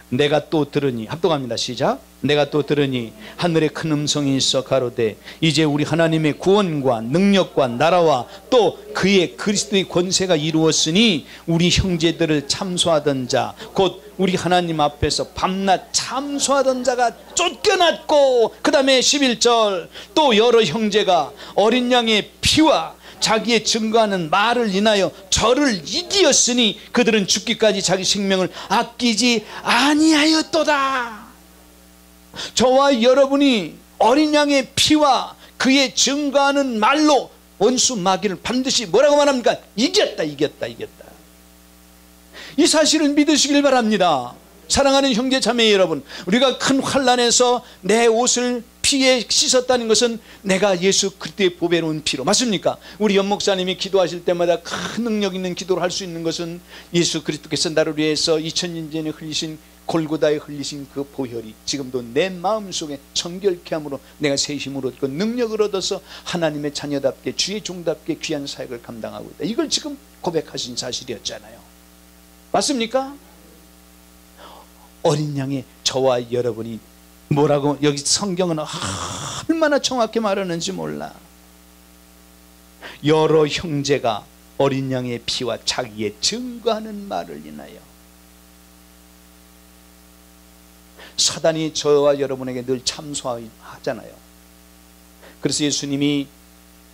A: 내가 또 들으니, 합독합니다. 시작. 내가 또 들으니 하늘에 큰 음성이 있어 가로되 이제 우리 하나님의 구원과 능력과 나라와 또 그의 그리스도의 권세가 이루었으니 우리 형제들을 참소하던 자 곧 우리 하나님 앞에서 밤낮 참소하던 자가 쫓겨났고, 그 다음에 11절 또 여러 형제가 어린 양의 피와 자기의 증거하는 말을 인하여 저를 이기었으니 그들은 죽기까지 자기 생명을 아끼지 아니하였도다. 저와 여러분이 어린 양의 피와 그의 증거하는 말로 원수 마귀를 반드시 뭐라고 말합니까? 이겼다. 이 사실을 믿으시길 바랍니다. 사랑하는 형제 자매 여러분, 우리가 큰 환난에서 내 옷을 피에 씻었다는 것은 내가 예수 그리스도의 보배로운 피로, 맞습니까? 우리 연 목사님이 기도하실 때마다 큰 능력 있는 기도를 할 수 있는 것은 예수 그리스도께서 나를 위해서 2000년 전에 흘리신, 골고다에 흘리신 그 보혈이 지금도 내 마음속에 정결케 함으로 내가 새 힘을 얻고 능력을 얻어서 하나님의 자녀답게 주의 종답게 귀한 사역을 감당하고 있다. 이걸 지금 고백하신 사실이었잖아요. 맞습니까? 어린 양의 저와 여러분이 뭐라고, 여기 성경은 얼마나 정확히 말하는지 몰라. 여러 형제가 어린 양의 피와 자기의 증거하는 말을 인하여. 사단이 저와 여러분에게 늘 참소하잖아요. 그래서 예수님이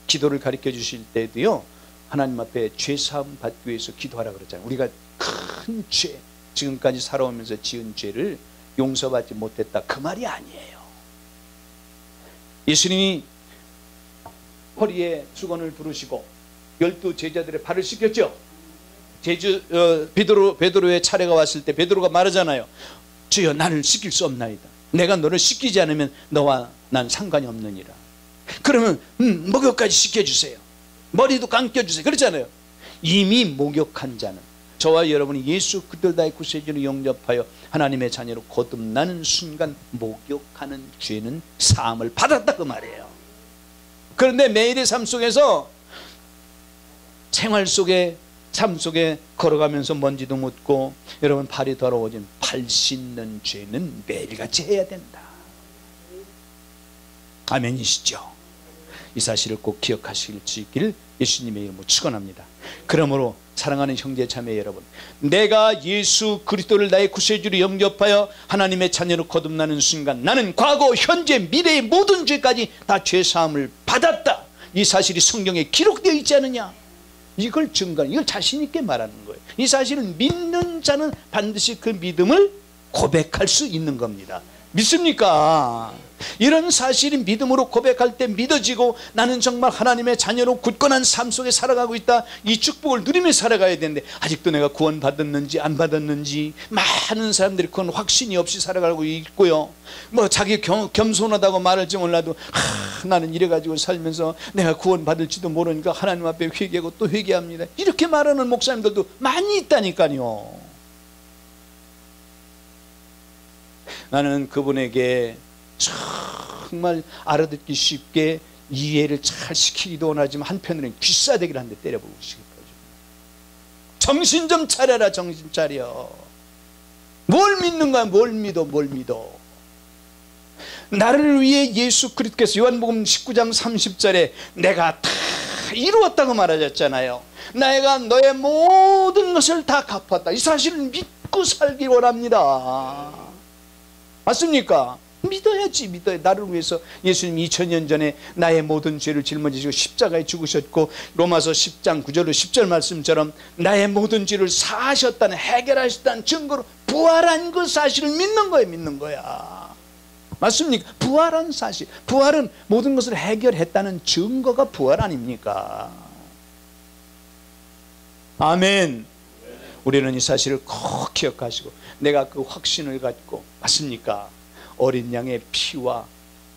A: 기도를 가르쳐 주실 때도요, 하나님 앞에 죄사함 받기 위해서 기도하라 그러잖아요. 우리가 큰 죄, 지금까지 살아오면서 지은 죄를 용서받지 못했다, 그 말이 아니에요. 예수님이 허리에 수건을 부르시고 12 제자들의 발을 씻겼죠. 베드로의 차례가 왔을 때 베드로가 말하잖아요. 주여, 나를 씻길 수 없나이다. 내가 너를 씻기지 않으면 너와 난 상관이 없느니라. 그러면 목욕까지 씻겨주세요. 머리도 감겨주세요. 그렇잖아요. 이미 목욕한 자는, 저와 여러분이 예수 그리스도 나의 구세주로 영접하여 하나님의 자녀로 거듭나는 순간 목욕하는 죄는 사함을 받았다, 그 말이에요. 그런데 매일의 삶 속에서, 생활 속에, 삶 속에 걸어가면서 먼지도 묻고 여러분 발이 더러워진 발 씻는 죄는 매일같이 해야 된다. 아멘이시죠? 이 사실을 꼭 기억하실 수 있기를 예수님의 이름으로 축원합니다. 그러므로 사랑하는 형제 자매 여러분, 내가 예수 그리스도를 나의 구세주로 영접하여 하나님의 자녀로 거듭나는 순간 나는 과거, 현재, 미래의 모든 죄까지 다 죄사함을 받았다. 이 사실이 성경에 기록되어 있지 않느냐? 이걸 증거하는, 이걸 자신 있게 말하는 거예요. 이 사실을 믿는 자는 반드시 그 믿음을 고백할 수 있는 겁니다. 믿습니까? 이런 사실이 믿음으로 고백할 때 믿어지고, 나는 정말 하나님의 자녀로 굳건한 삶 속에 살아가고 있다, 이 축복을 누리며 살아가야 되는데 아직도 내가 구원 받았는지 안 받았는지, 많은 사람들이 그건 확신이 없이 살아가고 있고요. 뭐 자기 겸손하다고 말할지 몰라도 나는 이래가지고 살면서 내가 구원 받을지도 모르니까 하나님 앞에 회개하고 또 회개합니다, 이렇게 말하는 목사님들도 많이 있다니까요. 나는 그분에게 정말 알아듣기 쉽게 이해를 잘 시키기도 원하지만 한편으로는 귀싸대기를 한 대 때려보고 싶어요. 정신 좀 차려라, 정신 차려. 뭘 믿는 거야? 뭘 믿어? 나를 위해 예수 그리스도께서 요한복음 19장 30절에 내가 다 이루었다고 말하셨잖아요. 내가 너의 모든 것을 다 갚았다. 이 사실을 믿고 살기 원합니다. 맞습니까? 믿어야지, 믿어야. 나를 위해서 예수님 2000년 전에 나의 모든 죄를 짊어지시고 십자가에 죽으셨고, 로마서 10장 9절로 10절 말씀처럼 나의 모든 죄를 사하셨다는, 해결하셨다는 증거로 부활한 그 사실을 믿는 거예요. 믿는 거야. 맞습니까? 부활한 사실, 부활은 모든 것을 해결했다는 증거가 부활 아닙니까? 아멘. 우리는 이 사실을 꼭 기억하시고, 내가 그 확신을 갖고, 맞습니까? 어린 양의 피와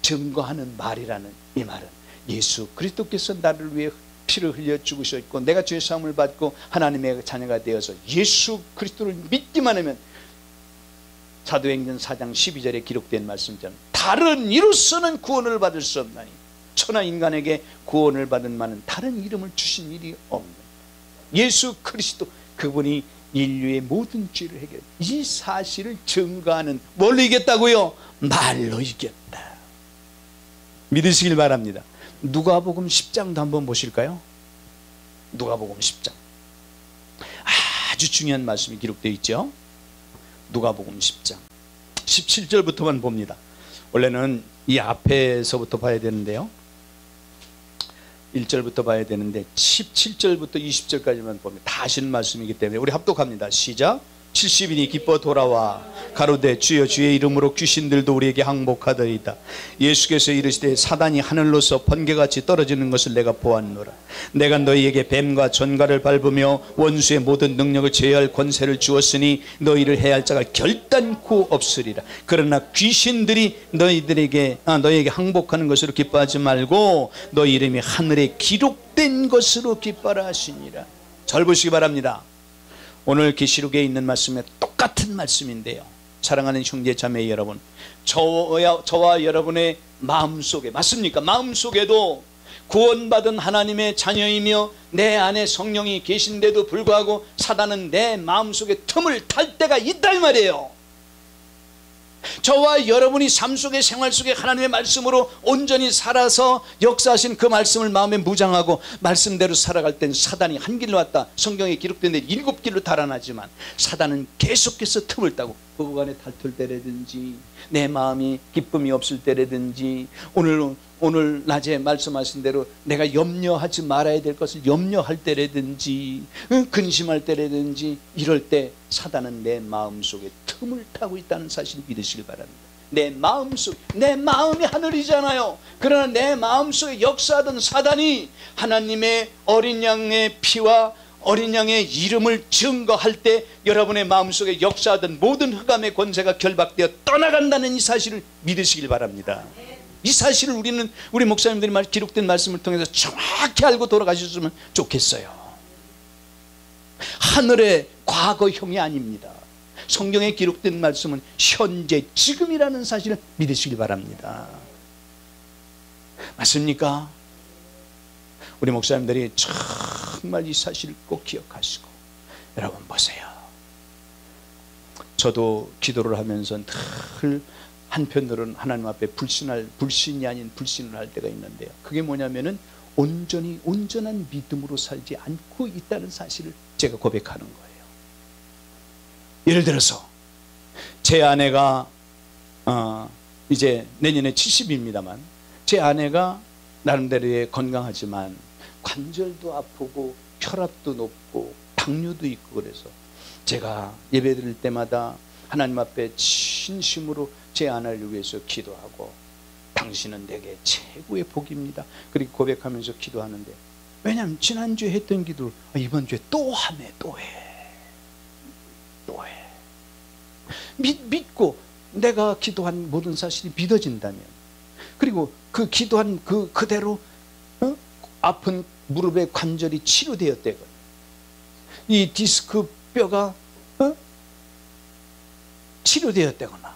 A: 증거하는 말이라는 이 말은 예수 그리스도께서 나를 위해 피를 흘려 죽으셨고, 내가 죄 사함을 받고 하나님의 자녀가 되어서 예수 그리스도를 믿기만 하면, 사도행전 4장 12절에 기록된 말씀처럼 다른 이로서는 구원을 받을 수 없나니 천하 인간에게 구원을 받은 만은 다른 이름을 주신 일이 없는 예수 그리스도, 그분이 인류의 모든 죄를 해결해, 이 사실을 증거하는, 뭘로 이겼다고요? 말로 이겼다. 믿으시길 바랍니다. 누가복음 10장도 한번 보실까요? 누가복음 10장 아주 중요한 말씀이 기록되어 있죠. 누가복음 10장 17절부터만 봅니다. 원래는 이 앞에서부터 봐야 되는데요, 1절부터 봐야 되는데 17절부터 20절까지만 보면 다 하시는 말씀이기 때문에 우리 합독합니다. 시작. 70인이 기뻐 돌아와 가로되 주여 주의 이름으로 귀신들도 우리에게 항복하더이다. 예수께서 이르시되 사단이 하늘로서 번개같이 떨어지는 것을 내가 보았노라. 내가 너희에게 뱀과 전갈을 밟으며 원수의 모든 능력을 제어할 권세를 주었으니 너희를 해할 자가 결단코 없으리라. 그러나 귀신들이 너희에게 항복하는 것으로 기뻐하지 말고 너희 이름이 하늘에 기록된 것으로 기뻐라 하시니라. 잘 보시기 바랍니다. 오늘 계시록에 있는 말씀에 똑같은 말씀인데요, 사랑하는 형제 자매 여러분, 저와 여러분의 마음속에, 맞습니까? 마음속에도 구원받은 하나님의 자녀이며 내 안에 성령이 계신데도 불구하고 사단은 내 마음속에 틈을 탈 때가 있다 이 말이에요. 저와 여러분이 삶 속에 생활 속에 하나님의 말씀으로 온전히 살아서 역사하신 그 말씀을 마음에 무장하고 말씀대로 살아갈 땐 사단이 한 길로 왔다. 성경에 기록된 데 7길로 달아나지만 사단은 계속해서 틈을 따고 부부간에 다툴 때라든지 내 마음이 기쁨이 없을 때라든지 오늘 낮에 말씀하신 대로 내가 염려하지 말아야 될 것을 염려할 때라든지 근심할 때라든지 이럴 때 사단은 내 마음속에 틈을 타고 있다는 사실을 믿으시길 바랍니다. 내 마음이 하늘이잖아요. 그러나 내 마음속에 역사하던 사단이 하나님의 어린 양의 피와 어린 양의 이름을 증거할 때 여러분의 마음속에 역사하던 모든 흑암의 권세가 결박되어 떠나간다는 이 사실을 믿으시길 바랍니다. 이 사실을 우리 목사님들이 기록된 말씀을 통해서 정확히 알고 돌아가셨으면 좋겠어요. 하늘의 과거형이 아닙니다. 성경에 기록된 말씀은 현재 지금이라는 사실을 믿으시길 바랍니다. 맞습니까? 우리 목사님들이 정말 이 사실을 꼭 기억하시고 여러분 보세요. 저도 기도를 하면서 늘 한편으로는 하나님 앞에 불신이 아닌 불신을 할 때가 있는데요. 그게 뭐냐면은 온전한 믿음으로 살지 않고 있다는 사실을 제가 고백하는 거예요. 예를 들어서 제 아내가 이제 내년에 70입니다만 제 아내가 나름대로의 건강하지만 관절도 아프고 혈압도 높고 당뇨도 있고 그래서 제가 예배 드릴 때마다 하나님 앞에 진심으로 제 아내를 위해서 기도하고 당신은 내게 최고의 복입니다. 그렇게 고백하면서 기도하는데 왜냐하면 지난주에 했던 기도를 이번 주에 또 하네. 또 해. 믿고 내가 기도한 모든 사실이 믿어진다면 그리고 그 기도한 그대로 아픈 무릎의 관절이 치료되었대거든요. 이 디스크 뼈가 치료되었다거나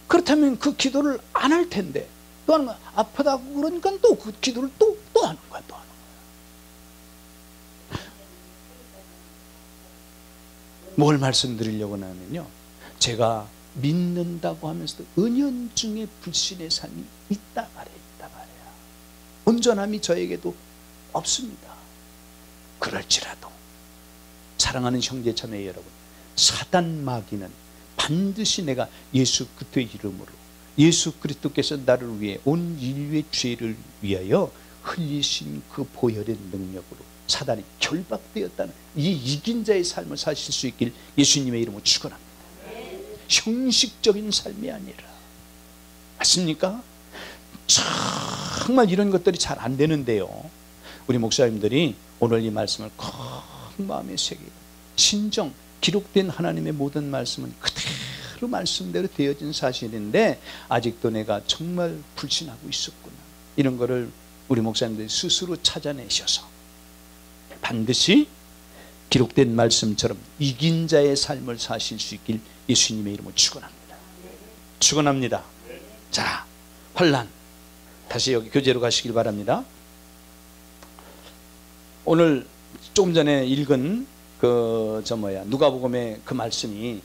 A: 그렇다면 그 기도를 안 할 텐데 또 하는 거야. 아프다고 그러니까 또 그 기도를 또 하는 거야. 뭘 말씀드리려고 하면요, 제가 믿는다고 하면서도 은연중에 불신의 삶이 있다 말이야. 온전함이 저에게도 없습니다. 그럴지라도 사랑하는 형제자매 여러분, 사단 마귀는 반드시 내가 예수 그리스도의 이름으로 예수 그리스도께서 나를 위해 온 인류의 죄를 위하여 흘리신 그 보혈의 능력으로 사단이 결박되었다는 이 이긴 자의 삶을 사실 수 있길 예수님의 이름으로 축원합니다. 형식적인 삶이 아니라. 맞습니까? 정말 이런 것들이 잘 안 되는데요, 우리 목사님들이 오늘 이 말씀을 큰 마음에 새기고 신정 기록된 하나님의 모든 말씀은 그대로 말씀대로 되어진 사실인데 아직도 내가 정말 불신하고 있었구나, 이런 거를 우리 목사님들이 스스로 찾아내셔서 반드시 기록된 말씀처럼 이긴 자의 삶을 사실 수 있길 예수님의 이름으로 축원합니다. 축원합니다. 자, 환난 다시 여기 교재로 가시길 바랍니다. 오늘 조금 전에 읽은 누가복음의 그 말씀이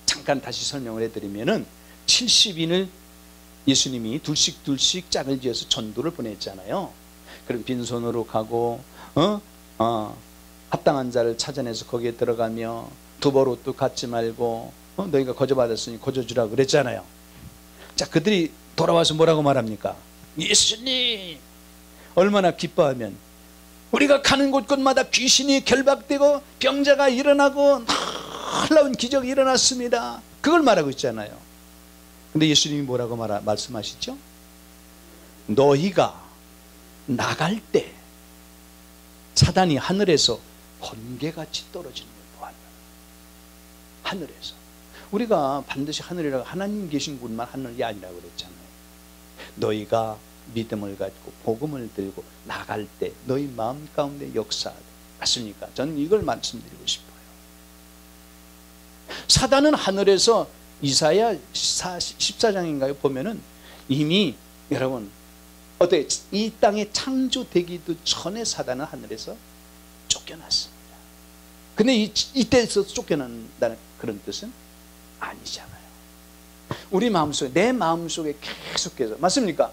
A: 잠깐 다시 설명을 해드리면은 70인을 예수님이 둘씩 짝을 지어서 전도를 보냈잖아요. 그럼 빈손으로 가고 합당한 자를 찾아내서 거기에 들어가며 두벌 옷도 갖지 말고 너희가 거저받았으니 거저주라 그랬잖아요. 자, 그들이 돌아와서 뭐라고 말합니까? 예수님, 얼마나 기뻐하면 우리가 가는 곳곳마다 귀신이 결박되고 병자가 일어나고 놀라운 기적이 일어났습니다. 그걸 말하고 있잖아요. 근데 예수님이 뭐라고 말씀하시죠? 너희가 나갈 때 사단이 하늘에서 번개같이 떨어지는 걸 보았다. 하늘에서. 우리가 반드시 하늘이라고 하나님 계신 곳만 하늘이 아니라고 그랬잖아요. 너희가 믿음을 가지고 복음을 들고 나갈 때 너희 마음 가운데 역사하되. 맞습니까? 저는 이걸 말씀드리고 싶어요. 사단은 하늘에서 이사야 14장인가요? 보면은 이미 여러분 어떻게 이 땅에 창조되기도 전에 사단은 하늘에서 쫓겨났습니다. 근데 이때에서 쫓겨난다는 그런 뜻은 아니잖아요. 우리 마음속에, 내 마음속에 계속해서, 맞습니까?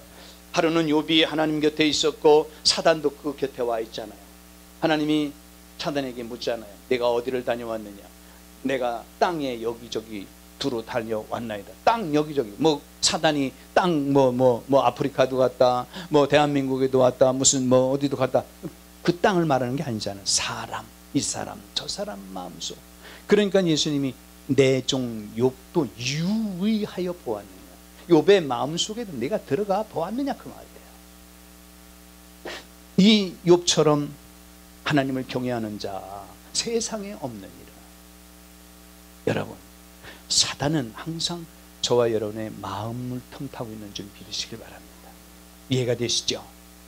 A: 하루는 욥이 하나님 곁에 있었고 사단도 그 곁에 와 있잖아요. 하나님이 사단에게 묻잖아요. 내가 어디를 다녀왔느냐? 내가 땅에 여기저기 두루 달려왔나이다. 땅 여기저기, 뭐 사단이 땅 뭐 아프리카도 갔다, 뭐 대한민국에도 왔다, 무슨 뭐 어디도 갔다. 그 땅을 말하는 게 아니잖아요. 사람, 이 사람, 저 사람 마음속. 그러니까 예수님이 내 종 욥도 유의하여 보았느냐, 욥의 마음속에도 내가 들어가 보았느냐, 그 말이에요. 이 욥처럼 하나님을 경외하는 자 세상에 없느니라. 여러분, 사단은 항상 저와 여러분의 마음을 틈타고 있는 줄 믿으시길 바랍니다. 이해가 되시죠?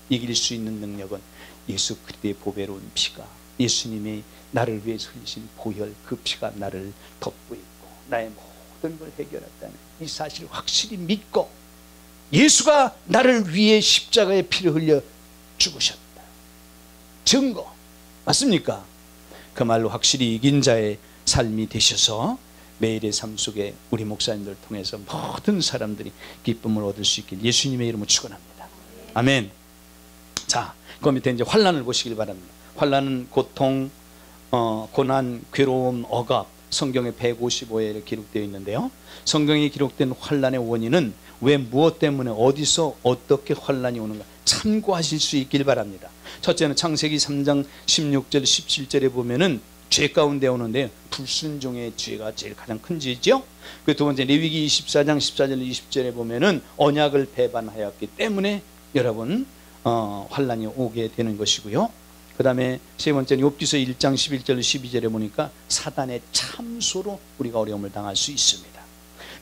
A: 이길 수 있는 능력은 예수 그리스도의 보배로운 피가, 예수님이 나를 위해서 흘리신 보혈, 그 피가 나를 덮고 있고 나의 모든 걸 해결했다는 이 사실을 확실히 믿고, 예수가 나를 위해 십자가의 피를 흘려 죽으셨다, 증거, 맞습니까? 그 말로 확실히 이긴 자의 삶이 되셔서 매일의 삶 속에 우리 목사님들 통해서 모든 사람들이 기쁨을 얻을 수 있길 예수님의 이름으로 축원합니다. 아멘. 자, 그 밑에 이제 환난을 보시길 바랍니다. 환난은 고통, 고난, 괴로움, 억압, 성경에 155회에 기록되어 있는데요. 성경에 기록된 환난의 원인은 왜, 무엇 때문에, 어디서, 어떻게 환난이 오는가 참고하실 수 있길 바랍니다. 첫째는 창세기 3장 16절 17절에 보면은 죄 가운데 오는데 불순종의 죄가 제일 가장 큰 죄죠. 그 두 번째 레위기 24장 14절 20절에 보면은 언약을 배반하였기 때문에 여러분 환난이 오게 되는 것이고요. 그 다음에 세 번째는 욥기서 1장 11절 12절에 보니까 사단의 참소로 우리가 어려움을 당할 수 있습니다.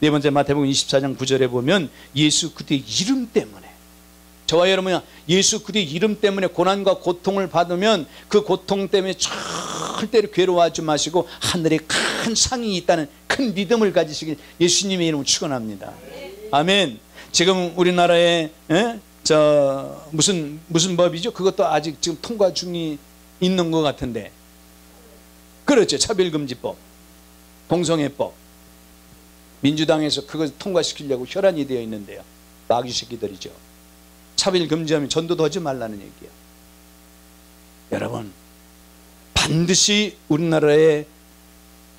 A: 네 번째 마태복음 24장 9절에 보면 예수 그리스도의 이름 때문에, 저와 여러분이 예수 그리스도의 이름 때문에 고난과 고통을 받으면 그 고통 때문에 절대로 괴로워하지 마시고 하늘에 큰 상이 있다는 큰 믿음을 가지시길 예수님의 이름으로 축원합니다. 아멘. 지금 우리나라에 무슨 법이죠? 그것도 아직 지금 통과 중이 있는 것 같은데, 그렇죠. 차별금지법, 동성애법. 민주당에서 그걸 통과시키려고 혈안이 되어 있는데요. 마귀 새끼들이죠. 차별금지하면 전도도 하지 말라는 얘기예요. 여러분, 반드시 우리나라에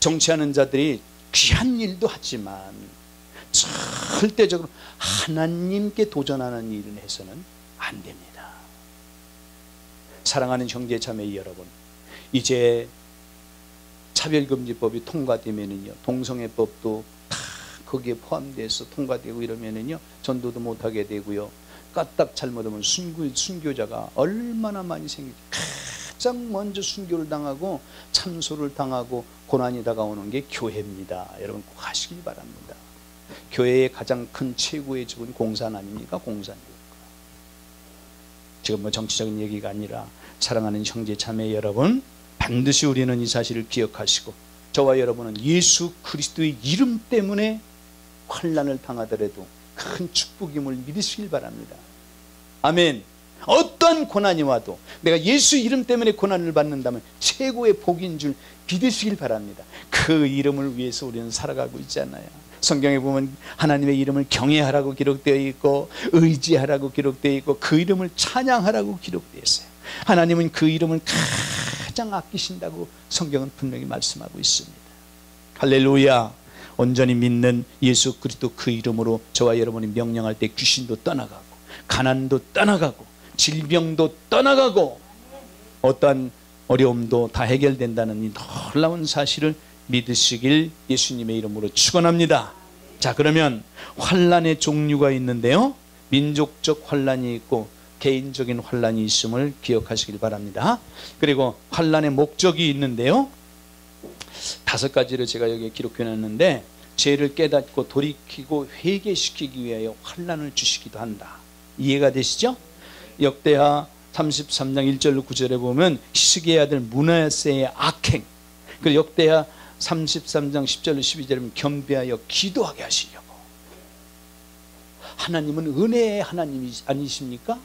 A: 정치하는 자들이 귀한 일도 하지만 절대적으로 하나님께 도전하는 일을 해서는 안 됩니다. 사랑하는 형제 자매 여러분, 이제 차별금지법이 통과되면은요, 동성애법도 다 거기에 포함돼서 통과되고 이러면은요, 전도도 못하게 되고요, 까딱 잘못하면 순교자가 얼마나 많이 생기죠. 가장 먼저 순교를 당하고 참소를 당하고 고난이 다가오는 게 교회입니다. 여러분 꼭 하시길 바랍니다. 교회의 가장 큰 최고의 직은 공산 아닙니까? 공산입니까? 지금 뭐 정치적인 얘기가 아니라 사랑하는 형제 자매 여러분, 반드시 우리는 이 사실을 기억하시고, 저와 여러분은 예수 그리스도의 이름 때문에 환난을 당하더라도 큰 축복임을 믿으시길 바랍니다. 아멘. 어떤 고난이 와도 내가 예수 이름 때문에 고난을 받는다면 최고의 복인 줄 믿으시길 바랍니다. 그 이름을 위해서 우리는 살아가고 있잖아요. 성경에 보면 하나님의 이름을 경외하라고 기록되어 있고, 의지하라고 기록되어 있고, 그 이름을 찬양하라고 기록되어 있어요. 하나님은 그 이름을 가장 아끼신다고 성경은 분명히 말씀하고 있습니다. 할렐루야. 온전히 믿는 예수 그리스도 그 이름으로 저와 여러분이 명령할 때 귀신도 떠나가고, 가난도 떠나가고, 질병도 떠나가고, 어떠한 어려움도 다 해결된다는 이 놀라운 사실을 믿으시길 예수님의 이름으로 축원합니다. 자, 그러면 환난의 종류가 있는데요, 민족적 환난이 있고 개인적인 환난이 있음을 기억하시길 바랍니다. 그리고 환난의 목적이 있는데요, 5가지를 제가 여기에 기록해 놨는데, 죄를 깨닫고 돌이키고 회개시키기 위하여 환난을 주시기도 한다. 이해가 되시죠? 역대하 33장 1절로 9절에 보면 시므의 아들 므낫세의 악행, 그리고 역대하 33장 10절로 12절에 보면 겸비하여 기도하게 하시려고. 하나님은 은혜의 하나님이 아니십니까?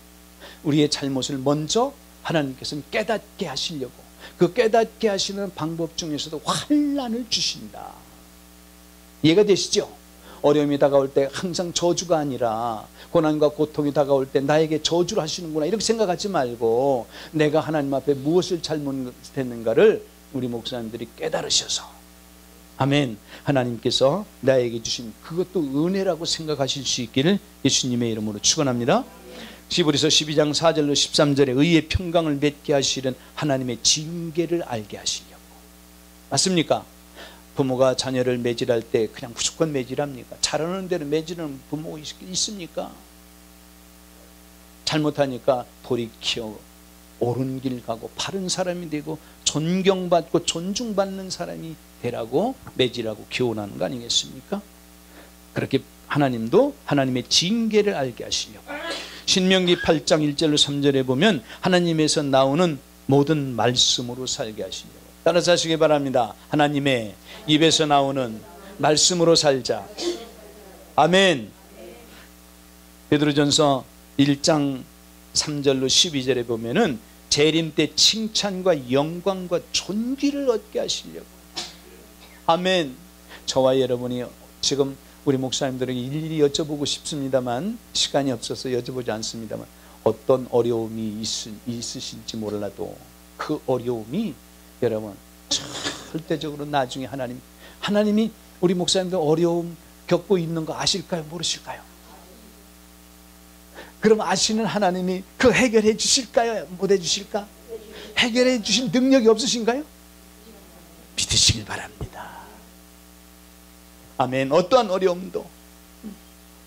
A: 우리의 잘못을 먼저 하나님께서는 깨닫게 하시려고, 그 깨닫게 하시는 방법 중에서도 환난을 주신다. 이해가 되시죠? 어려움이 다가올 때 항상 저주가 아니라, 고난과 고통이 다가올 때 나에게 저주를 하시는구나 이렇게 생각하지 말고, 내가 하나님 앞에 무엇을 잘못했는가를 우리 목사님들이 깨달으셔서, 아멘, 하나님께서 나에게 주신 그것도 은혜라고 생각하실 수 있기를 예수님의 이름으로 축원합니다. 히브리서 12장 4절로 13절에 의의 평강을 맺게 하시는 하나님의 징계를 알게 하시려고. 맞습니까? 부모가 자녀를 매질할 때 그냥 무조건 매질합니까? 잘하는 대로 매질하는 부모가 있습니까? 잘못하니까 돌이켜 옳은 길 가고 바른 사람이 되고 존경받고 존중받는 사람이 되라고 매질하고 교훈하는 거 아니겠습니까? 그렇게 하나님도 하나님의 징계를 알게 하시려고. 신명기 8장 1절로 3절에 보면 하나님에서 나오는 모든 말씀으로 살게 하시려고. 따라서 하시기 바랍니다. 하나님의 입에서 나오는 말씀으로 살자. 아멘. 베드로전서 1장 3절로 12절에 보면은 재림 때 칭찬과 영광과 존귀를 얻게 하시려고. 아멘. 저와 여러분이 지금 우리 목사님들에게 일일이 여쭤보고 싶습니다만 시간이 없어서 여쭤보지 않습니다만, 어떤 어려움이 있으실지 몰라도 그 어려움이 여러분 절대적으로 나중에 하나님이 우리 목사님들 어려움 겪고 있는 거 아실까요? 모르실까요? 그럼 아시는 하나님이 그 해결해 주실까요? 못 해주실까? 해결해 주실 능력이 없으신가요? 믿으시길 바랍니다. 아멘. 어떠한 어려움도.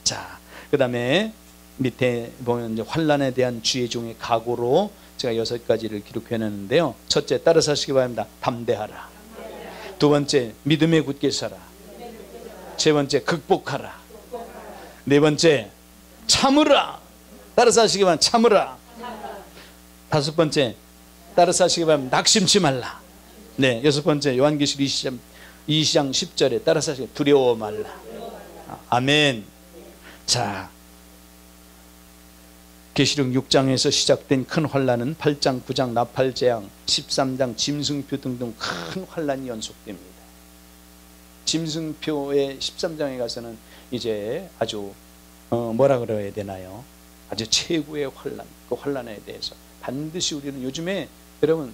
A: 자, 그 다음에 밑에 보면 이제 환난에 대한 주의 종의 각오로 제가 6가지를 기록해놨는데요. 첫째, 따라서 하시기 바랍니다. 담대하라. 두 번째, 믿음에 굳게 살아. 세 번째, 극복하라. 네 번째, 참으라. 따라서 하시기 바랍니다. 참으라. 다섯 번째, 따라서 하시기 바랍니다. 낙심치 말라. 네, 여섯 번째, 요한계시록 2장 10절에 따라서 하시기 바랍니다. 두려워 말라. 아멘. 자, 계시록 6장에서 시작된 큰 환란은 8장, 9장 나팔재앙, 13장 짐승표 등등 큰 환란이 연속됩니다. 짐승표의 13장에 가서는 이제 아주 뭐라 그래야 되나요? 아주 최고의 환란, 그 환란에 대해서 반드시 우리는 요즘에 여러분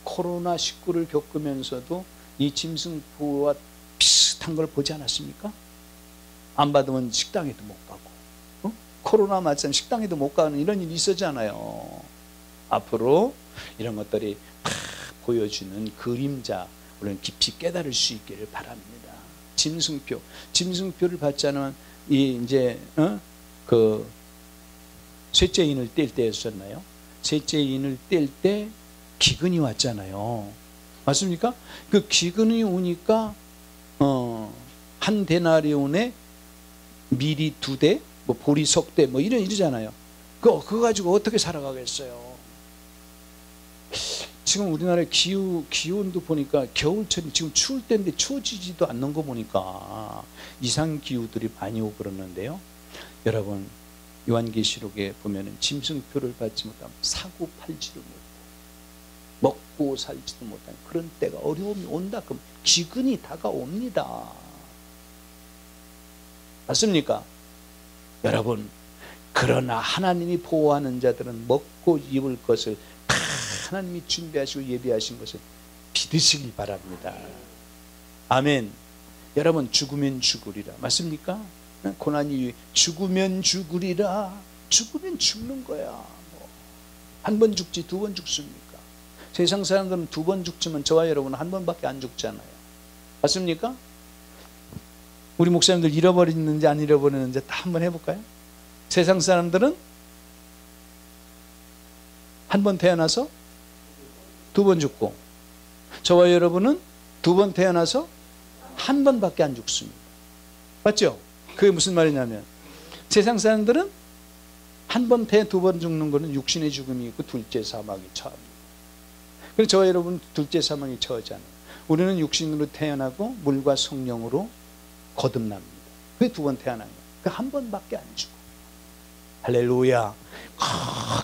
A: 코로나19를 겪으면서도 이 짐승표와 비슷한 걸 보지 않았습니까? 안 받으면 식당에도 못 가고, 코로나 맞으면 식당에도 못 가는 이런 일이 있었잖아요. 앞으로 이런 것들이 다 보여주는 그림자, 우리는 깊이 깨달을 수 있기를 바랍니다. 짐승표를 받지 않으면 이제 그 셋째인을 뗄 때였었나요? 셋째인을 뗄 때 기근이 왔잖아요. 맞습니까? 그 기근이 오니까 한 데나리온에 밀이 2대, 뭐 보리 석대, 뭐 이러잖아요. 그거 가지고 어떻게 살아가겠어요? 지금 우리나라의 기온도 보니까 겨울철이 지금 추울 때인데 추워지지도 않는 거 보니까 이상 기후들이 많이 오고 그러는데요. 여러분, 요한계시록에 보면은 짐승표를 받지 못하면 사고 팔지도 못하고 먹고 살지도 못하는 그런 때가, 어려움이 온다. 그럼 기근이 다가옵니다. 맞습니까? 여러분, 그러나 하나님이 보호하는 자들은 먹고 입을 것을 다 하나님이 준비하시고 예비하신 것을 믿으시기 바랍니다. 아멘. 여러분, 죽으면 죽으리라. 맞습니까? 고난이 죽으면 죽으리라. 죽으면 죽는 거야. 한 번 죽지 2번 죽습니까? 세상 사람들은 2번 죽지만 저와 여러분은 한 번밖에 안 죽잖아요. 맞습니까? 우리 목사님들 잃어버리는지 안 잃어버리는지 다 한번 해볼까요? 세상 사람들은 한 번 태어나서 2번 죽고, 저와 여러분은 2번 태어나서 한 번밖에 안 죽습니다. 맞죠? 그게 무슨 말이냐면, 세상 사람들은 한 번 2번 죽는 거는 육신의 죽음이 있고 둘째 사망이 처합니다. 그래서 저와 여러분 둘째 사망이 처하잖아요. 우리는 육신으로 태어나고 물과 성령으로 거듭납니다. 그게 2번 태어난 거예요. 그 한 번밖에 안 죽어. 할렐루야.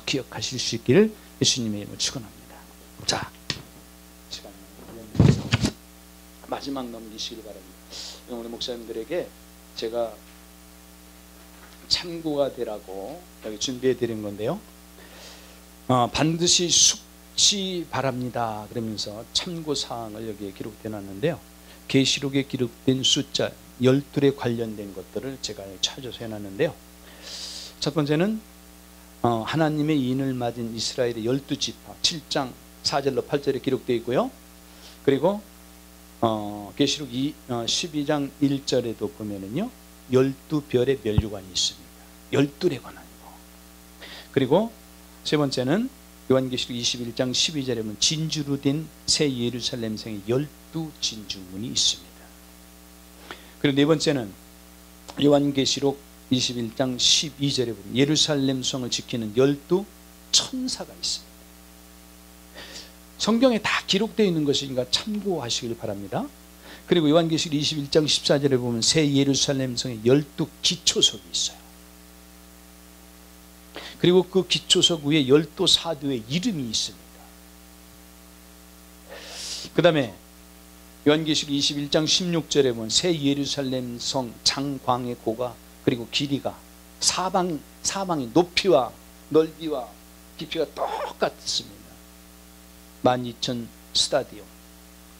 A: 기억하실 수 있기를 예수님의 이름으로 축원합니다. 자, 시간이 마지막 넘기시길 바랍니다. 우리 목사님들에게 제가 참고가 되라고 여기 준비해 드린 건데요. 반드시 숙지 바랍니다 그러면서 참고사항을 여기에 기록되어 놨는데요. 계시록에 기록된 숫자 12에 관련된 것들을 제가 찾아서 해놨는데요. 첫 번째는 하나님의 인을 맞은 이스라엘의 12지파 7장 4절로 8절에 기록되어 있고요. 그리고 계시록 12장 1절에도 보면은요 12별의 멸류관이 있습니다. 12에 관한 거. 그리고 세 번째는 요한계시록 21장 12절에 보면 진주로 된 새 예루살렘 성에 12진주문이 있습니다. 그리고 네 번째는 요한계시록 21장 12절에 보면 예루살렘 성을 지키는 12천사가 있습니다. 성경에 다 기록되어 있는 것이니까 참고하시길 바랍니다. 그리고 요한계시록 21장 14절에 보면 새 예루살렘 성에 12기초석이 있어요. 그리고 그 기초석 위에 12사도의 이름이 있습니다. 그 다음에 요한계시록 21장 16절에 보면 새 예루살렘 성 장광의 고가 그리고 길이가 사방이 높이와 넓이와 깊이가 똑같습니다. 12,000 스타디움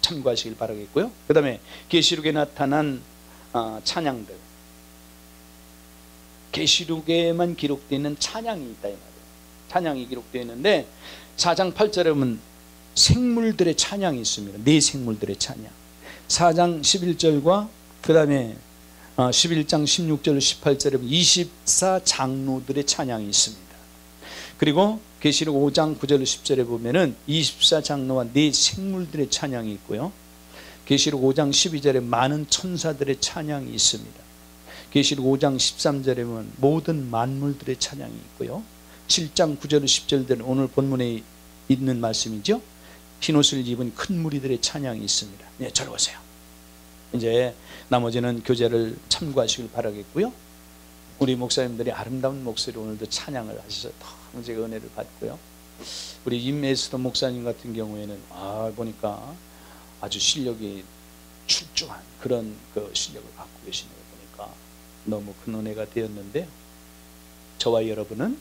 A: 참고하시길 바라겠고요. 그 다음에 계시록에 나타난 찬양들, 계시록에만 기록되어 있는 찬양이 있다 이 말이에요. 찬양이 기록되어 있는데 4장 8절에 보면 생물들의 찬양이 있습니다. 네 생물들의 찬양. 4장 11절과 그 다음에 11장 16절 18절에 보면 24장로들의 찬양이 있습니다. 그리고 계시록 5장 9절 10절에 보면은 24장로와 네 생물들의 찬양이 있고요. 계시록 5장 12절에 많은 천사들의 찬양이 있습니다. 계시록 5장 13절에 보면 모든 만물들의 찬양이 있고요. 7장 9절 10절들은 오늘 본문에 있는 말씀이죠. 흰옷을 입은 큰 무리들의 찬양이 있습니다. 네, 저리 오세요. 이제 나머지는 교재를 참고하시길 바라겠고요. 우리 목사님들이 아름다운 목소리로 오늘도 찬양을 하셔서 너무 제가 은혜를 받고요. 우리 임에스도 목사님 같은 경우에는 보니까 아주 실력이 출중한 그런 그 실력을 갖고 계시는 거 보니까 너무 큰 은혜가 되었는데요. 저와 여러분은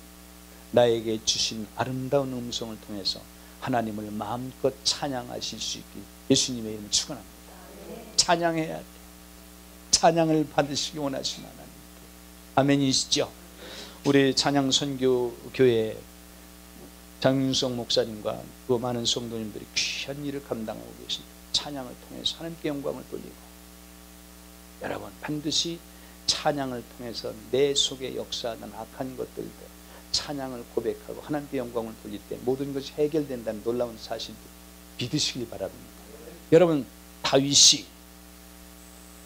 A: 나에게 주신 아름다운 음성을 통해서 하나님을 마음껏 찬양하실 수 있기 예수님의 이름을 축원합니다. 찬양해야 돼. 찬양을 받으시기 원하시는 하나님. 아멘이시죠? 우리 찬양선교교회 장윤성 목사님과 그 많은 성도님들이 귀한 일을 감당하고 계십니다. 찬양을 통해서 하나님께 영광을 돌리고, 여러분 반드시 찬양을 통해서 내 속에 역사하는 악한 것들도 찬양을 고백하고 하나님께 영광을 돌릴 때 모든 것이 해결된다는 놀라운 사실을 믿으시길 바랍니다. 여러분 다윗이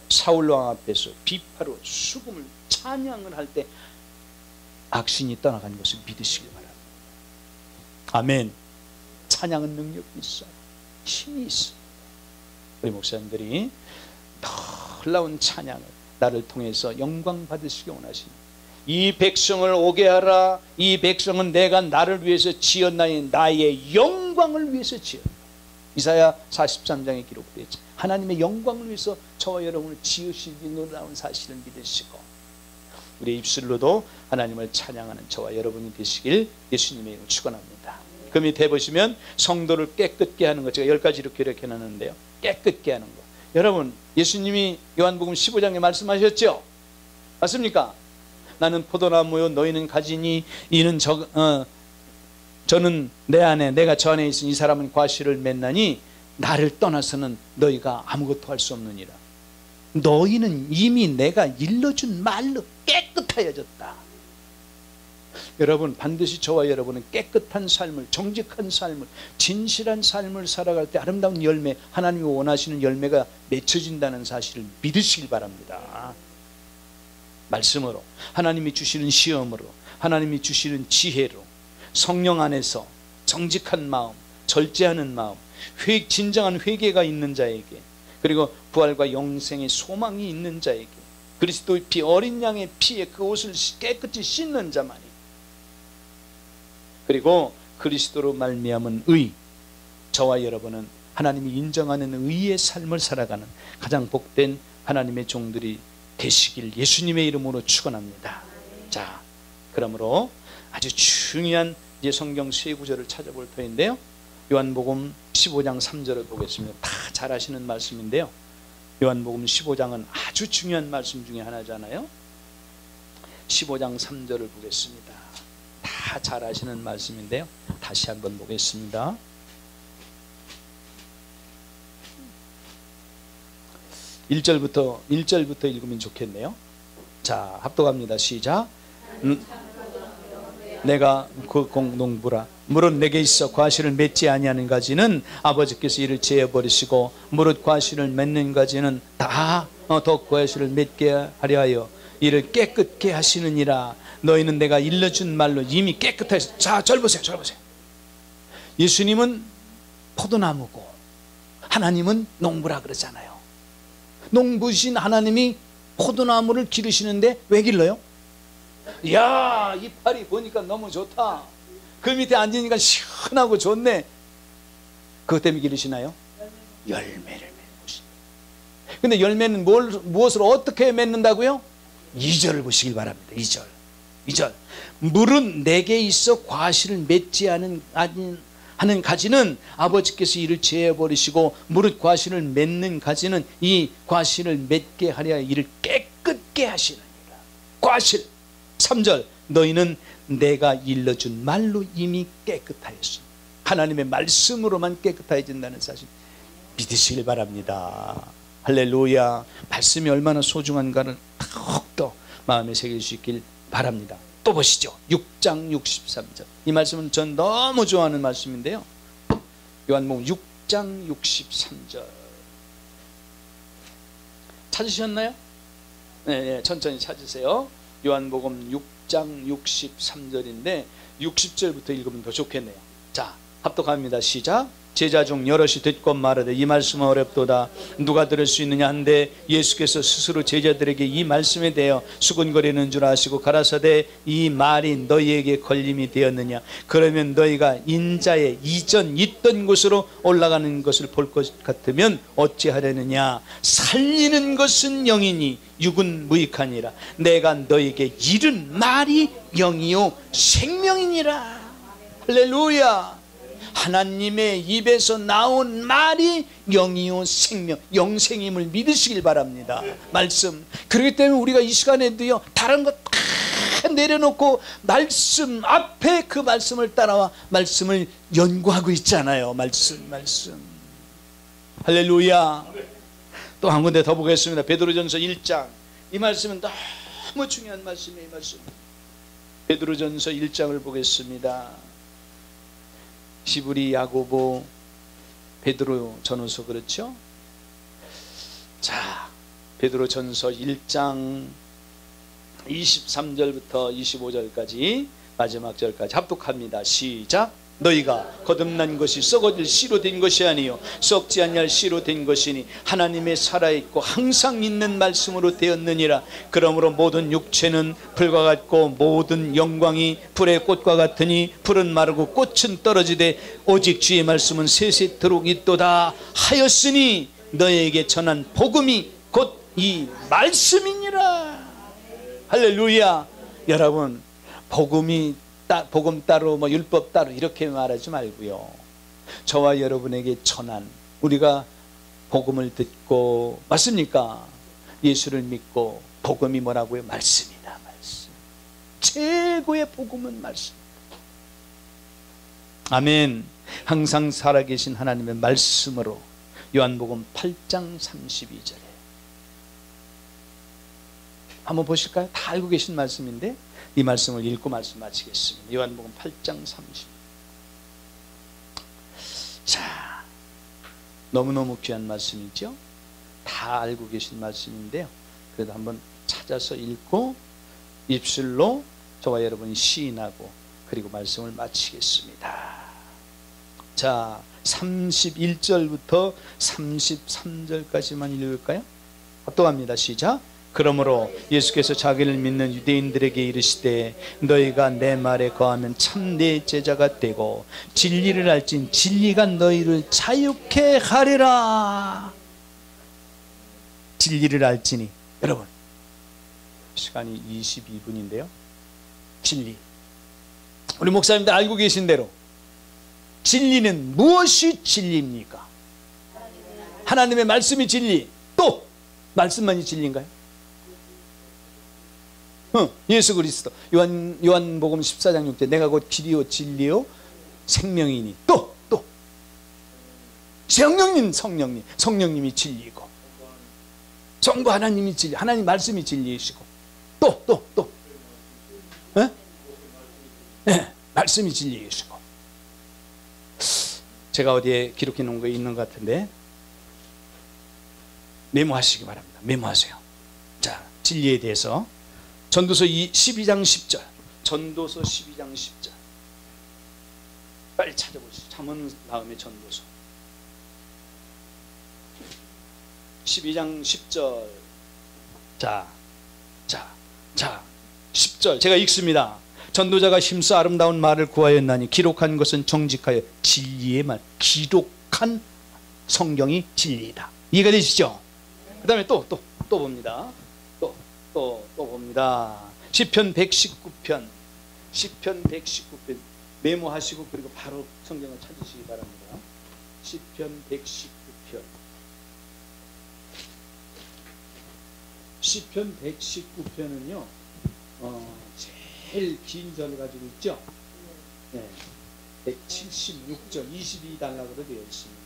A: 사울왕 앞에서 비파로 수금을 찬양을 할 때 악신이 떠나간 것을 믿으시길 바랍니다. 아멘. 찬양은 능력이 있어요. 힘이 있어요. 우리 목사님들이 놀라운 찬양을 나를 통해서 영광 받으시기 원하십니다. 이 백성을 오게 하라. 이 백성은 내가 나를 위해서 지었나니 나의 영광을 위해서 지었다. 이사야 43장에 기록되어 있죠. 하나님의 영광을 위해서 저와 여러분을 지으시기 놀라운 사실을 믿으시고 우리의 입술로도 하나님을 찬양하는 저와 여러분이 되시길 예수님의 이름으로 축원합니다. 그 밑에 보시면 성도를 깨끗게 하는 것, 제가 10가지로 기록해놨는데요. 깨끗게 하는 것. 여러분 예수님이 요한복음 15장에 말씀하셨죠? 맞습니까? 나는 포도나무요 너희는 가지니 이는 저는 내 안에 내가 저 안에 있으니 이 사람은 과실을 맺나니 나를 떠나서는 너희가 아무것도 할 수 없느니라. 너희는 이미 내가 일러준 말로 깨끗하여졌다. 여러분 반드시 저와 여러분은 깨끗한 삶을, 정직한 삶을, 진실한 삶을 살아갈 때 아름다운 열매, 하나님이 원하시는 열매가 맺혀진다는 사실을 믿으시길 바랍니다. 말씀으로, 하나님이 주시는 시험으로, 하나님이 주시는 지혜로, 성령 안에서 정직한 마음, 절제하는 마음, 진정한 회개가 있는 자에게, 그리고 부활과 영생의 소망이 있는 자에게, 그리스도의 피, 어린 양의 피에 그 옷을 깨끗이 씻는 자만이, 그리고 그리스도로 말미암은 의, 저와 여러분은 하나님이 인정하는 의의 삶을 살아가는 가장 복된 하나님의 종들이 되시길 예수님의 이름으로 축원합니다. 자, 그러므로 아주 중요한 이제 성경 세 구절을 찾아볼 터인데요. 요한복음 15장 3절을 보겠습니다. 다 잘 아시는 말씀인데요. 요한복음 15장은 아주 중요한 말씀 중에 하나잖아요. 15장 3절을 보겠습니다. 다 잘 아시는 말씀인데요. 다시 한번 보겠습니다. 1절부터 읽으면 좋겠네요. 자, 합독합니다. 시작. 내가 그 공농부라 무릇 내게 있어 과실을 맺지 아니하는 가지는 아버지께서 이를 제어 버리시고 무릇 과실을 맺는 가지는 다 더 과실을 맺게 하려 하여 이를 깨끗게 하시느니라. 너희는 내가 일러준 말로 이미 깨끗하시. 자, 절 보세요. 예수님은 포도나무고 하나님은 농부라 그러잖아요. 농부신 하나님이 포도나무를 기르시는데 왜 길러요? 이야, 이파리 보니까 너무 좋다. 그 밑에 앉으니까 시원하고 좋네. 그것 때문에 기르시나요? 열매를 맺는 것입니다. 근데 열매는 무엇을 어떻게 맺는다고요? 2절을 보시길 바랍니다. 2절. 무릇 내게 있어 과실을 맺지 하는 가지는 아버지께서 이를 제어버리시고 무릇 과실을 맺는 가지는 이 과실을 맺게 하려 이를 깨끗게 하시느니라. 과실. 3절. 너희는 내가 일러준 말로 이미 깨끗하였어. 하나님의 말씀으로만 깨끗해진다는 사실 믿으시길 바랍니다. 할렐루야. 말씀이 얼마나 소중한가를 더욱더 마음에 새길 수 있길 바랍니다. 또 보시죠. 6장 63절. 이 말씀은 전 너무 좋아하는 말씀인데요. 요한복음 6장 63절. 찾으셨나요? 네, 천천히 찾으세요. 요한복음 6장 63절인데 60절부터 읽으면 더 좋겠네요. 자, 합독합니다. 시작. 제자 중 여럿이 듣고 말하되 이 말씀은 어렵도다. 누가 들을 수 있느냐 한데 예수께서 스스로 제자들에게 이 말씀에 대하여 수군거리는 줄 아시고 가라사대 이 말이 너희에게 걸림이 되었느냐. 그러면 너희가 인자의 이전 있던 곳으로 올라가는 것을 볼 것 같으면 어찌하려느냐. 살리는 것은 영이니 육은 무익하니라. 내가 너희에게 이른 말이 영이요 생명이니라. 할렐루야. 하나님의 입에서 나온 말이 영이요 생명, 영생임을 믿으시길 바랍니다. 말씀. 그렇기 때문에 우리가 이 시간에도요, 다른 거 다 내려놓고 말씀 앞에 그 말씀을 따라와 말씀을 연구하고 있잖아요. 말씀. 할렐루야. 또 한 군데 더 보겠습니다. 베드로전서 1장. 이 말씀은 너무 중요한 말씀이에요. 말씀. 베드로전서 1장을 보겠습니다. 시브리, 야고보, 베드로 전후서 그렇죠? 자, 베드로 전서 1장 23절부터 25절까지 마지막 절까지 합독합니다. 시작. 너희가 거듭난 것이 썩어질 씨로 된 것이 아니요 썩지 아니할 씨로 된 것이니 하나님의 살아있고 항상 있는 말씀으로 되었느니라. 그러므로 모든 육체는 불과 같고 모든 영광이 불의 꽃과 같으니 풀은 마르고 꽃은 떨어지되 오직 주의 말씀은 세세토록 있도다 하였으니 너희에게 전한 복음이 곧 이 말씀이니라. 할렐루야. 여러분, 복음 따로 율법 따로 이렇게 말하지 말고요. 저와 여러분에게 전한, 우리가 복음을 듣고, 맞습니까? 예수를 믿고 복음이 뭐라고요? 말씀이다. 말씀. 최고의 복음은 말씀. 아멘. 항상 살아계신 하나님의 말씀으로 요한복음 8장 32절에 한번 보실까요? 다 알고 계신 말씀인데 이 말씀을 읽고 말씀 마치겠습니다. 요한복음 8장 30. 자, 너무너무 귀한 말씀이죠. 다 알고 계신 말씀인데요. 그래도 한번 찾아서 읽고 입술로 저와 여러분이 시인하고 그리고 말씀을 마치겠습니다. 자, 31절부터 33절까지만 읽을까요? 합독합니다. 시작. 그러므로 예수께서 자기를 믿는 유대인들에게 이르시되 너희가 내 말에 거하면 참 내 제자가 되고 진리를 알진 진리가 너희를 자유케 하리라. 진리를 알지니, 여러분 시간이 22분인데요. 진리. 우리 목사님들 알고 계신 대로 진리는 무엇이 진리입니까? 하나님의 말씀이 진리. 또 말씀만이 진리인가요? 예수 그리스도. 요한복음 14장 6절 내가 곧 길이요 진리요 생명이니 또 성령님이 진리고 성부 하나님이 진리, 하나님 말씀이 진리이시고 또 말씀이 진리이시고. 제가 어디에 기록해 놓은 거 있는 것 같은데 메모하시기 바랍니다. 메모하세요. 자, 진리에 대해서 전도서 12장 10절. 전도서 12장 10절. 빨리 찾아보시죠. 잠언 다음에 전도서 12장 10절. 자 10절 제가 읽습니다. 전도자가 힘써 아름다운 말을 구하였나니 기록한 것은 정직하여 진리의 말. 기록한 성경이 진리이다. 이해가 되시죠? 그 다음에 또 봅니다. 또 봅니다. 시편 119편. 시편 119편 메모하시고 그리고 바로 성경을 찾으시기 바랍니다. 시편 119편. 시편 119편은요 제일 긴 절을 가지고 있죠. 네, 176절 22단락으로 되어 있습니다.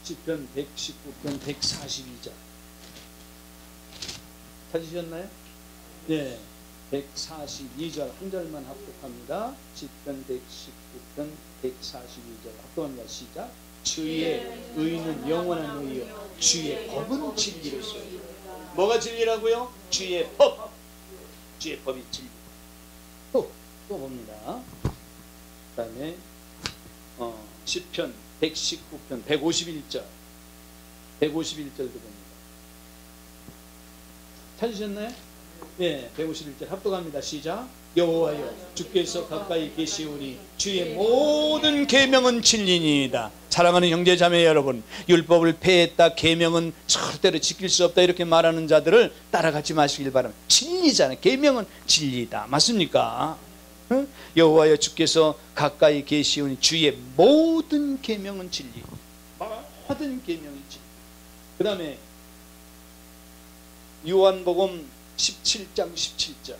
A: 시편 119편 142절 찾으셨나요? 네, 142절 한 절만 합독합니다. 시편 119편 142절 합독합니다. 시작. 주의 의는 영원한 의요 주의 법은 진리로서. 뭐가 진리라고요? 주의 법. 주의 법이 진리. 또 봅니다. 그 다음에 시편 119편 151절 151절도 봅니다. 찾으셨나요? 네, 151절 합독합니다. 시작. 여호와여 주께서 가까이 계시오니 주의 모든 계명은 진리니이다. 사랑하는 형제자매 여러분, 율법을 폐했다, 계명은 절대로 지킬 수 없다 이렇게 말하는 자들을 따라가지 마시길 바랍니다. 진리잖아요. 계명은 진리다. 맞습니까? 응? 여호와여 주께서 가까이 계시오니 주의 모든 계명은 진리. 모든 계명이 진리. 그 다음에 요한복음 17장 17절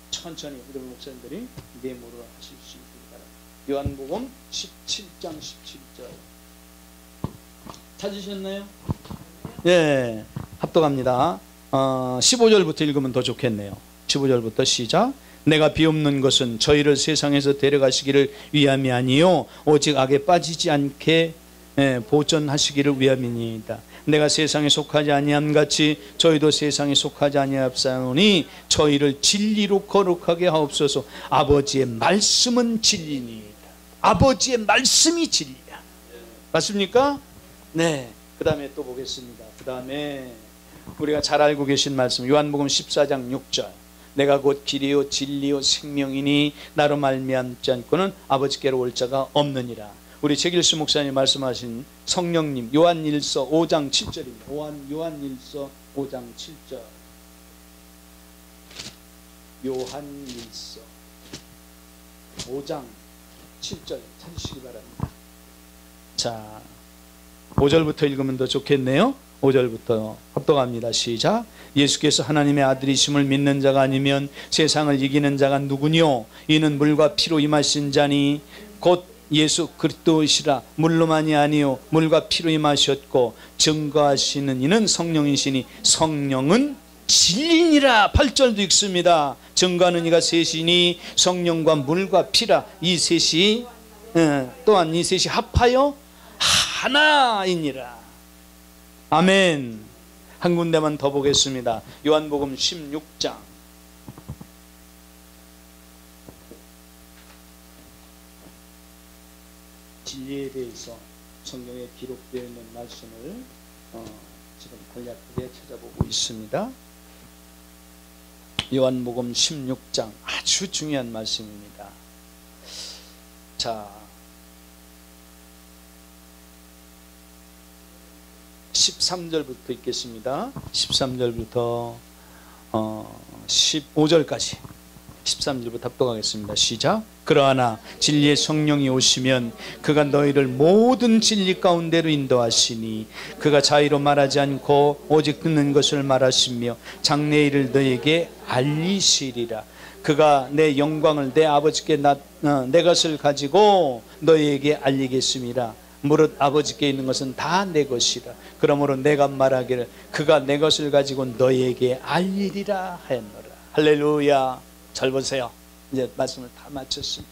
A: 천천히 우리 목사님들이 메모를 하실 수 있길 바랍니다. 요한복음 17장 17절 찾으셨나요? 예, 합독합니다. 15절부터 읽으면 더 좋겠네요. 15절부터 시작. 내가 비옵는 것은 저희를 세상에서 데려가시기를 위함이 아니요 오직 악에 빠지지 않게 보존하시기를 위함이니이다. 내가 세상에 속하지 아니함 같이 저희도 세상에 속하지 아니하옵사오니 저희를 진리로 거룩하게 하옵소서. 아버지의 말씀은 진리니이다. 아버지의 말씀이 진리야. 맞습니까? 네. 그 다음에 또 보겠습니다. 그 다음에 우리가 잘 알고 계신 말씀 요한복음 14장 6절 내가 곧 길이요 진리요 생명이니 나로 말미암지 않고는 아버지께로 올 자가 없느니라. 우리 최길수 목사님 말씀하신 성령님 요한일서 5장 7절입니다. 요한일서 5장 7절 요한일서 5장 7절 찾으시기 바랍니다. 자, 5절부터 읽으면 더 좋겠네요. 5절부터 합독합니다. 시작. 예수께서 하나님의 아들이심을 믿는 자가 아니면 세상을 이기는 자가 누구뇨? 이는 물과 피로 임하신 자니 곧 예수 그리스도시라. 물로만이 아니요 물과 피로 임하셨고 증거하시는 이는 성령이시니 성령은 진리니라. 8절도 읽습니다. 증거하는 이가 셋이니 성령과 물과 피라. 이 셋이 또한 이 셋이 합하여 하나이니라. 아멘. 한 군데만 더 보겠습니다. 요한복음 16장 진리에 대해서 성경에 기록되어 있는 말씀을 지금 간략하게 찾아보고 있습니다. 요한복음 16장 아주 중요한 말씀입니다. 자, 13절부터 읽겠습니다. 13절부터 15절까지 13절부터 합독하겠습니다. 시작. 그러나 진리의 성령이 오시면 그가 너희를 모든 진리 가운데로 인도하시니 그가 자의로 말하지 않고 오직 듣는 것을 말하시며 장래일을 너희에게 알리시리라. 그가 내 영광을 내 아버지께 내 것을 가지고 너희에게 알리겠습니다. 무릇 아버지께 있는 것은 다 내 것이라. 그러므로 내가 말하기를 그가 내 것을 가지고 너희에게 알리리라 하였노라. 할렐루야. 잘 보세요. 이제 말씀을 다 마쳤습니다.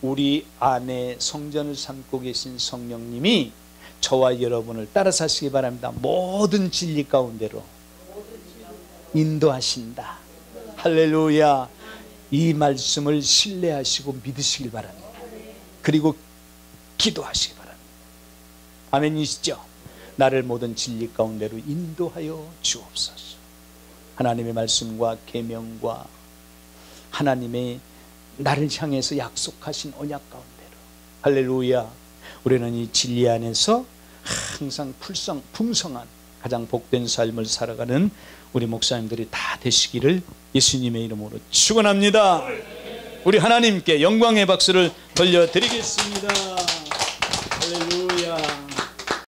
A: 우리 안에 성전을 삼고 계신 성령님이 저와 여러분을 따라 사시기 바랍니다. 모든 진리 가운데로 인도하신다. 할렐루야. 이 말씀을 신뢰하시고 믿으시길 바랍니다. 그리고 기도하시기 바랍니다. 아멘이시죠? 나를 모든 진리 가운데로 인도하여 주옵소서. 하나님의 말씀과 계명과 하나님의 나를 향해서 약속하신 언약 가운데로. 할렐루야. 우리는 이 진리 안에서 항상 풍성한 가장 복된 삶을 살아가는 우리 목사님들이 다 되시기를 예수님의 이름으로 축원합니다. 우리 하나님께 영광의 박수를 돌려드리겠습니다.